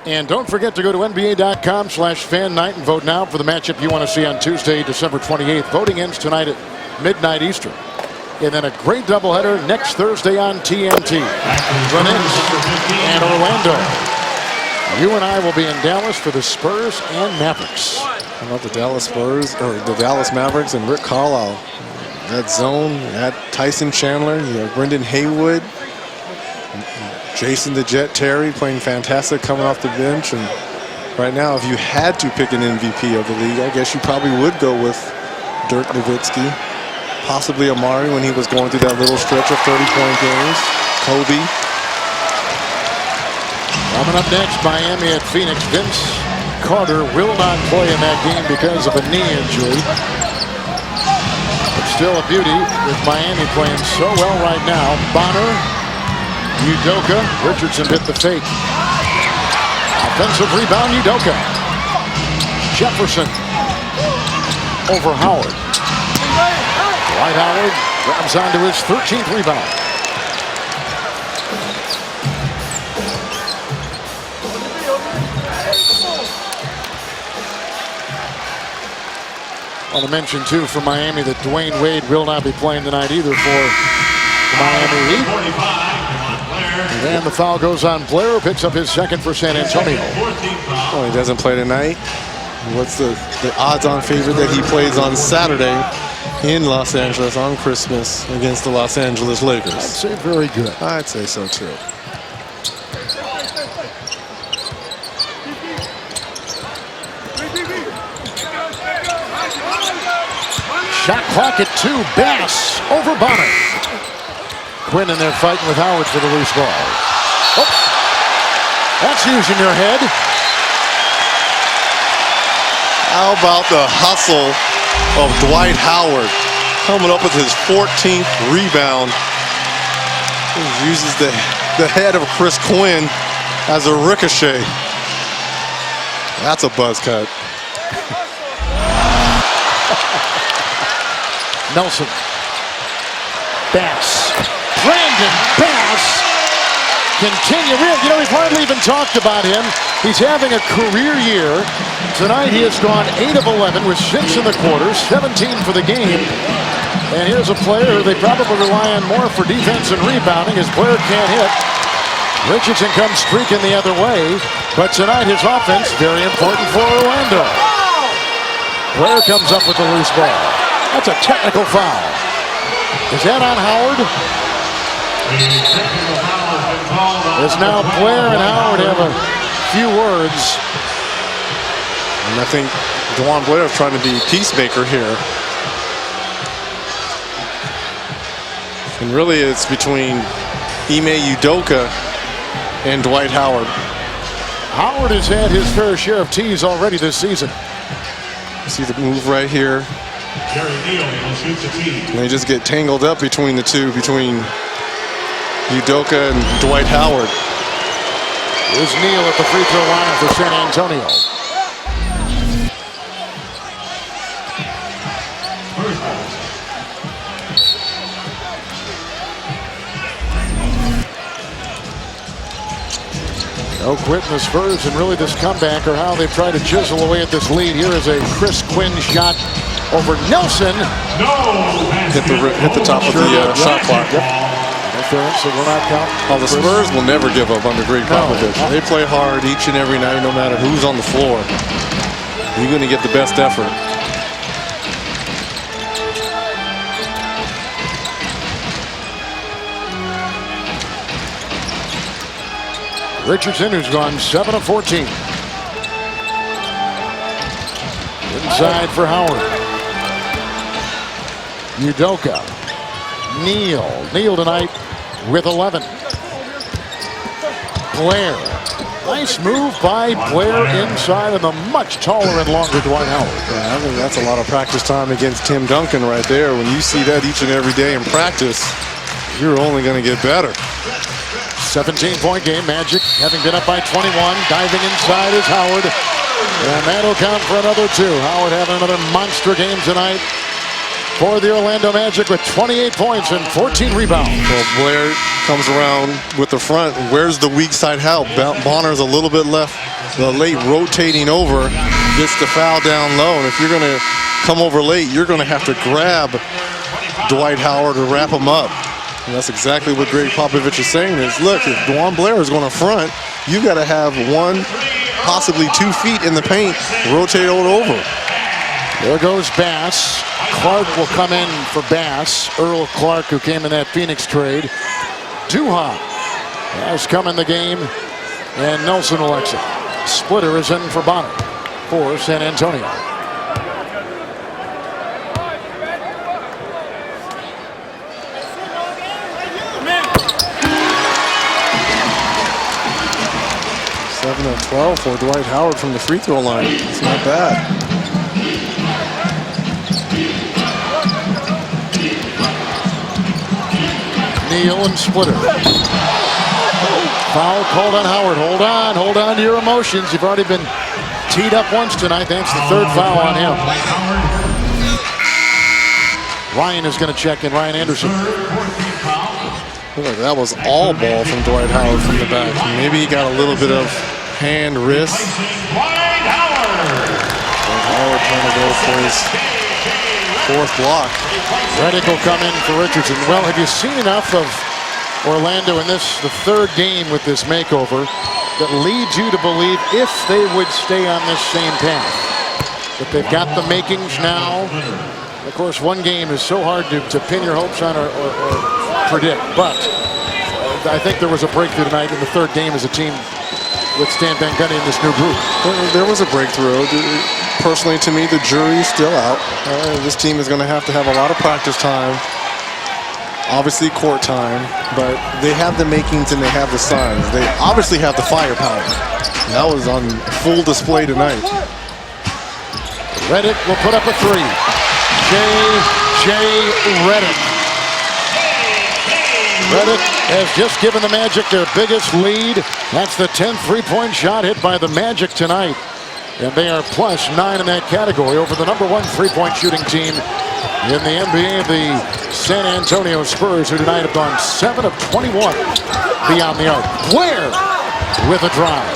And don't forget to go to NBA.com/fan night and vote now for the matchup you want to see on Tuesday, December 28th. Voting ends tonight at midnight Eastern. And then a great doubleheader next Thursday on TNT. The Knicks and Orlando. You and I will be in Dallas for the Spurs and Mavericks. How about the Dallas Spurs, or the Dallas Mavericks and Rick Carlisle? That zone, that Tyson Chandler, you have Brendan Haywood, Jason the Jet Terry playing fantastic coming off the bench. And right now, if you had to pick an MVP of the league, I guess you probably would go with Dirk Nowitzki. Possibly Amari when he was going through that little stretch of 30-point games. Kobe. Coming up next, Miami at Phoenix. Vince Carter will not play in that game because of a knee injury. But still a beauty with Miami playing so well right now. Bonner, Udoka, Richardson hit the fake. Offensive rebound, Udoka. Jefferson over Howard. Dwight Howard grabs onto his 13th rebound. I want to mention, too, for Miami that Dwayne Wade will not be playing tonight either for the Miami Heat. And the foul goes on Blair, who picks up his second for San Antonio. Oh, he doesn't play tonight. What's the odds-on favorite that he plays on Saturday in Los Angeles on Christmas against the Los Angeles Lakers? I'd say very good. I'd say so, too. Shot clock at 2. Bass over Bonner. Quinn in there fighting with Howard for the loose ball. Oh, that's using your head. How about the hustle of Dwight Howard coming up with his 14th rebound? He uses the head of Chris Quinn as a ricochet. That's a buzz cut. Nelson. Bass. Brandon Bass. Continue. You know, we've hardly even talked about him. He's having a career year. Tonight he has gone 8 of 11 with 6 in the quarter, 17 for the game. And here's a player they probably rely on more for defense and rebounding as Blair can't hit. Richardson comes streaking the other way. But tonight his offense, very important for Orlando. Blair comes up with the loose ball. That's a technical foul. Is that on Howard? As now Blair and Howard have a few words. And I think DeJuan Blair is trying to be peacemaker here. And really it's between Ime Udoka and Dwight Howard. Howard has had his fair share of tees already this season. See the move right here. And they just get tangled up between the two, between Udoka and Dwight Howard. Here's Neal at the free throw line for San Antonio. No quitting the Spurs, and really this comeback or how they've tried to chisel away at this lead. Here is a Chris Quinn shot over Nelson. Hit the top of the shot clock. Yep. Interference, so will not count. Well, the Spurs will never give up under Greg Popovich. They play hard each and every night, no matter who's on the floor. You're going to get the best effort. Richardson, who's gone 7 of 14. Inside for Howard. Udoka. Neal tonight with 11. Blair. Nice move by Blair inside of the much taller and longer Dwight Howard. Yeah, I think that's a lot of practice time against Tim Duncan right there. When you see that each and every day in practice, you're only going to get better. 17-point game. Magic having been up by 21. Diving inside is Howard. And that'll count for another 2. Howard having another monster game tonight. for the Orlando Magic with 28 points and 14 rebounds. Well, Blair comes around with the front. Where's the weak side help? Bonner's a little bit left, late rotating over, gets the foul down low. And if you're going to come over late, you're going to have to grab Dwight Howard or wrap him up. And that's exactly what Greg Popovich is saying is, look, if Dwan Blair is going to front, you got to have 1, possibly 2 feet in the paint, rotate over. There goes Bass. Clark will come in for Bass. Earl Clark, who came in that Phoenix trade. Duha has come in the game, and Nelson will exit. Splitter is in for Bonner for San Antonio. Seven of 12 for Dwight Howard from the free throw line. It's not bad. Neal and Splitter. Foul called on Howard. Hold on to your emotions. You've already been teed up once tonight. That's the 3rd foul on him. Ryan is going to check in. Ryan Anderson. Look, that was all ball from Dwight Howard from the back. Maybe he got a little bit of hand, wrist. Dwight Howard trying to go for his 4th block. Redick will come in for Richardson. Well, have you seen enough of Orlando in the 3rd game with this makeover that leads you to believe if they would stay on this same path, that they've got the makings now? Of course, one game is so hard to pin your hopes on or predict, but I think there was a breakthrough tonight in the 3rd game as a team with Stan Van Gundy in this new group. There was a breakthrough. Personally, to me, the jury's still out. This team is going to have a lot of practice time, obviously court time, but they have the makings and they have the signs. They obviously have the firepower. That was on full display tonight. Redick will put up a 3. J.J. Redick. Redick has just given the Magic their biggest lead. That's the 10th three-point shot hit by the Magic tonight. And they are +9 in that category over the #1 three-point shooting team in the NBA, the San Antonio Spurs, who tonight have gone 7 of 21 beyond the arc. Blair with a drive.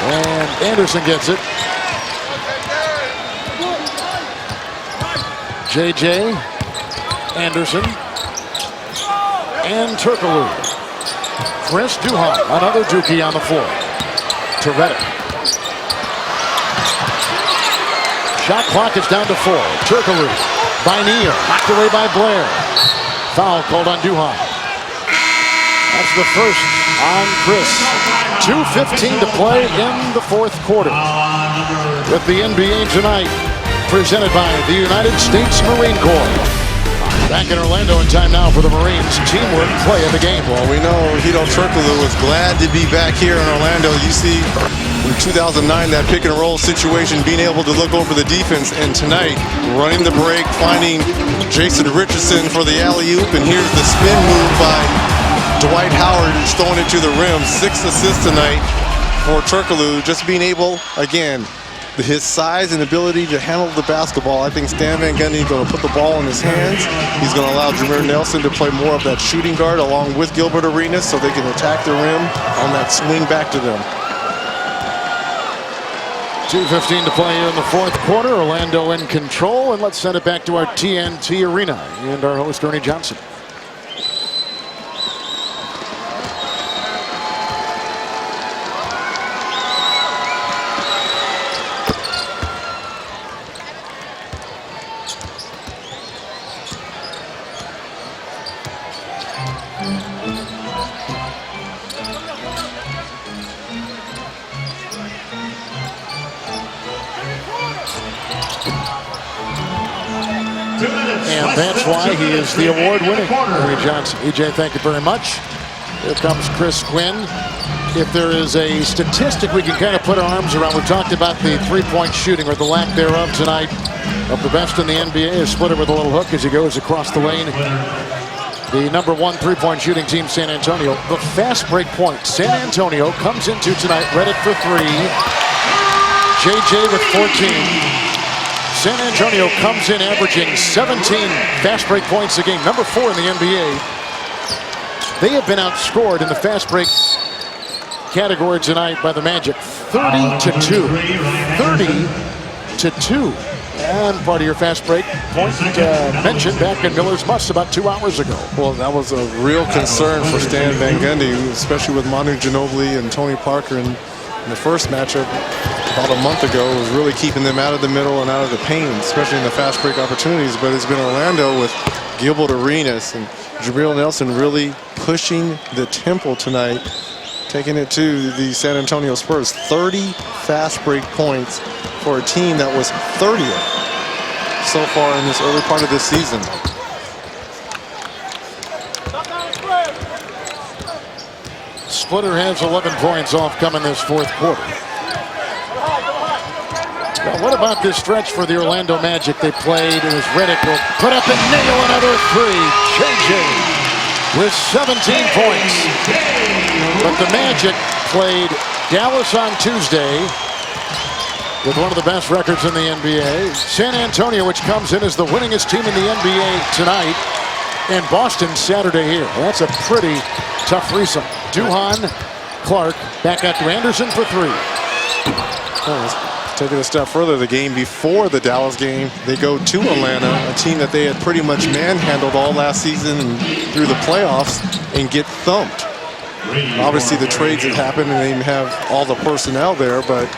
And Anderson gets it. J.J. Anderson. And Turkoglu. Chris Duhon, another Dookie on the floor. To Redick. Shot clock is down to 4. Turkoglu by Neal. Knocked away by Blair. Foul called on Duhon. That's the first on Chris. 2:15 to play in the 4th quarter. With the NBA tonight, presented by the United States Marine Corps. Back in Orlando in time now for the Marines. Teamwork play of the game. Well, we know Hedo Turkoglu was glad to be back here in Orlando. You see, in 2009, that pick and roll situation, being able to look over the defense, and tonight, running the break, finding Jason Richardson for the alley-oop, and here's the spin move by Dwight Howard, who's throwing it to the rim. 6 assists tonight for Turkoglu, just being able, again, his size and ability to handle the basketball. I think Stan Van Gundy is going to put the ball in his hands. He's going to allow Jameer Nelson to play more of that shooting guard along with Gilbert Arenas so they can attack the rim on that swing back to them. 2:15 to play here in the 4th quarter. Orlando in control, and let's send it back to our TNT Arena and our host, Ernie Johnson. And that's why he is the award-winning Ernie Johnson. EJ, thank you very much. Here comes Chris Quinn. If there is a statistic we can kind of put our arms around, we've talked about the three-point shooting or the lack thereof tonight of the best in the NBA. Is Splitter with a little hook as he goes across the lane. The #1 three-point shooting team, San Antonio. The fast break point San Antonio comes into tonight. Redick for 3. JJ with 14. San Antonio comes in averaging 17 fast break points a game, number 4 in the NBA. They have been outscored in the fast break category tonight by the Magic, 30-2. 30-2. And part of your fast break point mentioned back in Miller's Must about 2 hours ago. Well, that was a real concern for Stan Van Gundy, especially with Manu Ginobili and Tony Parker in the first matchup about a month ago. It was really keeping them out of the middle and out of the paint, especially in the fast break opportunities. But it's been Orlando with Gilbert Arenas and Jabril Nelson really pushing the tempo tonight, taking it to the San Antonio Spurs. 30 fast break points for a team that was 30th so far in this early part of this season. Splitter has 11 points off coming this fourth quarter. Well, what about this stretch for the Orlando Magic? They played as Redick will put up and nail another three. JJ with 17 points. But the Magic played Dallas on Tuesday with one of the best records in the NBA. San Antonio, which comes in as the winningest team in the NBA tonight. And Boston Saturday here. Well, that's a pretty tough threesome. Duhan, Clark, back out to Anderson for 3. Take it a step further, the game before the Dallas game, they go to Atlanta, a team that they had pretty much manhandled all last season and through the playoffs, and get thumped. Obviously, the trades have happened and they even have all the personnel there, but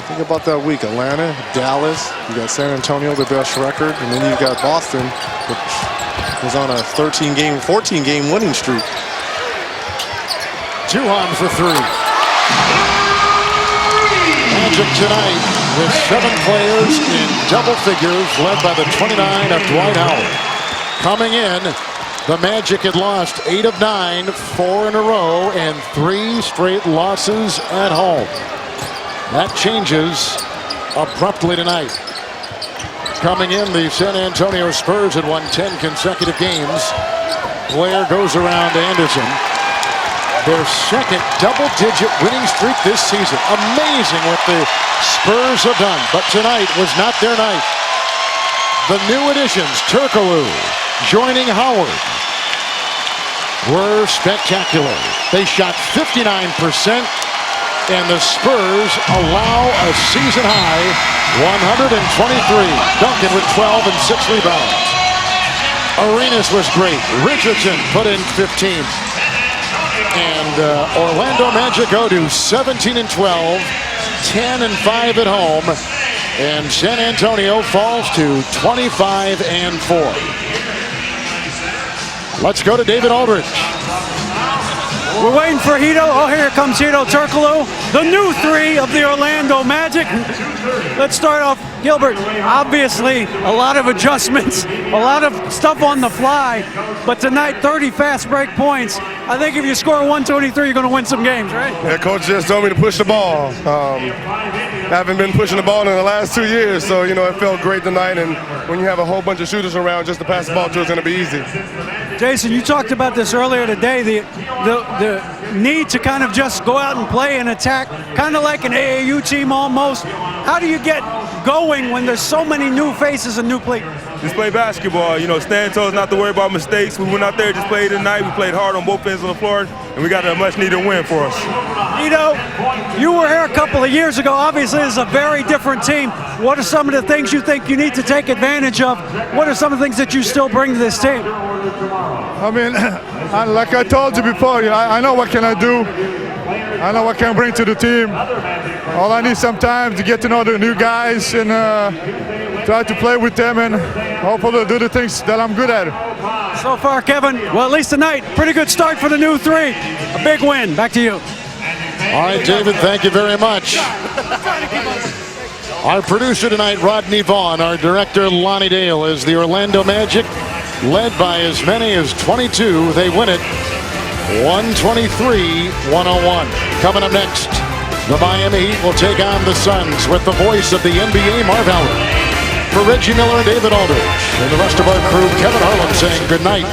think about that week. Atlanta, Dallas, you got San Antonio, the best record, and then you've got Boston, which was on a 13-game, 14-game winning streak. Duhan for 3. Magic tonight with 7 players in double figures, led by the 29 of Dwight Howard. Coming in, the Magic had lost 8 of 9, 4 in a row, and 3 straight losses at home. That changes abruptly tonight. Coming in, the San Antonio Spurs had won 10 consecutive games. Blair goes around Anderson. Their second double-digit winning streak this season. Amazing what the Spurs have done, but tonight was not their night. The new additions, Turkoglu joining Howard, were spectacular. They shot 59%, and the Spurs allow a season-high 123. Duncan with 12 and 6 rebounds. Arenas was great. Richardson put in 15. And Orlando Magic go to 17 and 12, 10 and 5 at home, and San Antonio falls to 25 and 4. Let's go to David Aldridge. We're waiting for Hedo. Oh, here comes Hedo Turkoglu, the new 3 of the Orlando Magic. Let's start off, Gilbert. Obviously, a lot of adjustments, a lot of stuff on the fly, but tonight, 30 fast break points. I think if you score 123, you're going to win some games, right? Yeah, coach just told me to push the ball. I haven't been pushing the ball in the last 2 years, so, you know, it felt great tonight, and when you have a whole bunch of shooters around, just to pass the ball to is going to be easy. Jason, you talked about this earlier today, the need to kind of just go out and play and attack, kind of like an AAU team almost. How do you get going when there's so many new faces and new players? Just play basketball. You know, stand toes, not to worry about mistakes. We went out there, just played tonight. We played hard on both ends of the floor, and we got a much-needed win for us. Hedo, you were here a couple of years ago. Obviously, this is a very different team. What are some of the things you think you need to take advantage of? What are some of the things that you still bring to this team? I mean, like I told you before, I know what can I do. I know what can I bring to the team. All I need some time to get to know the new guys and try to play with them and hopefully do the things that I'm good at. So far, Kevin, well, at least tonight, pretty good start for the new 3. A big win. Back to you. All right, David, thank you very much. Our producer tonight, Rodney Vaughn. Our director, Lonnie Dale, is the Orlando Magic. Led by as many as 22. They win it 123-101. Coming up next, the Miami Heat will take on the Suns with the voice of the NBA, Marv Howard. For Reggie Miller and David Aldridge and the rest of our crew, Kevin Harlan saying good night.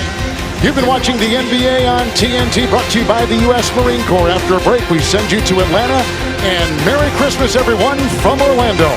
You've been watching the NBA on TNT, brought to you by the U.S. Marine Corps. After a break, we send you to Atlanta, and Merry Christmas, everyone, from Orlando.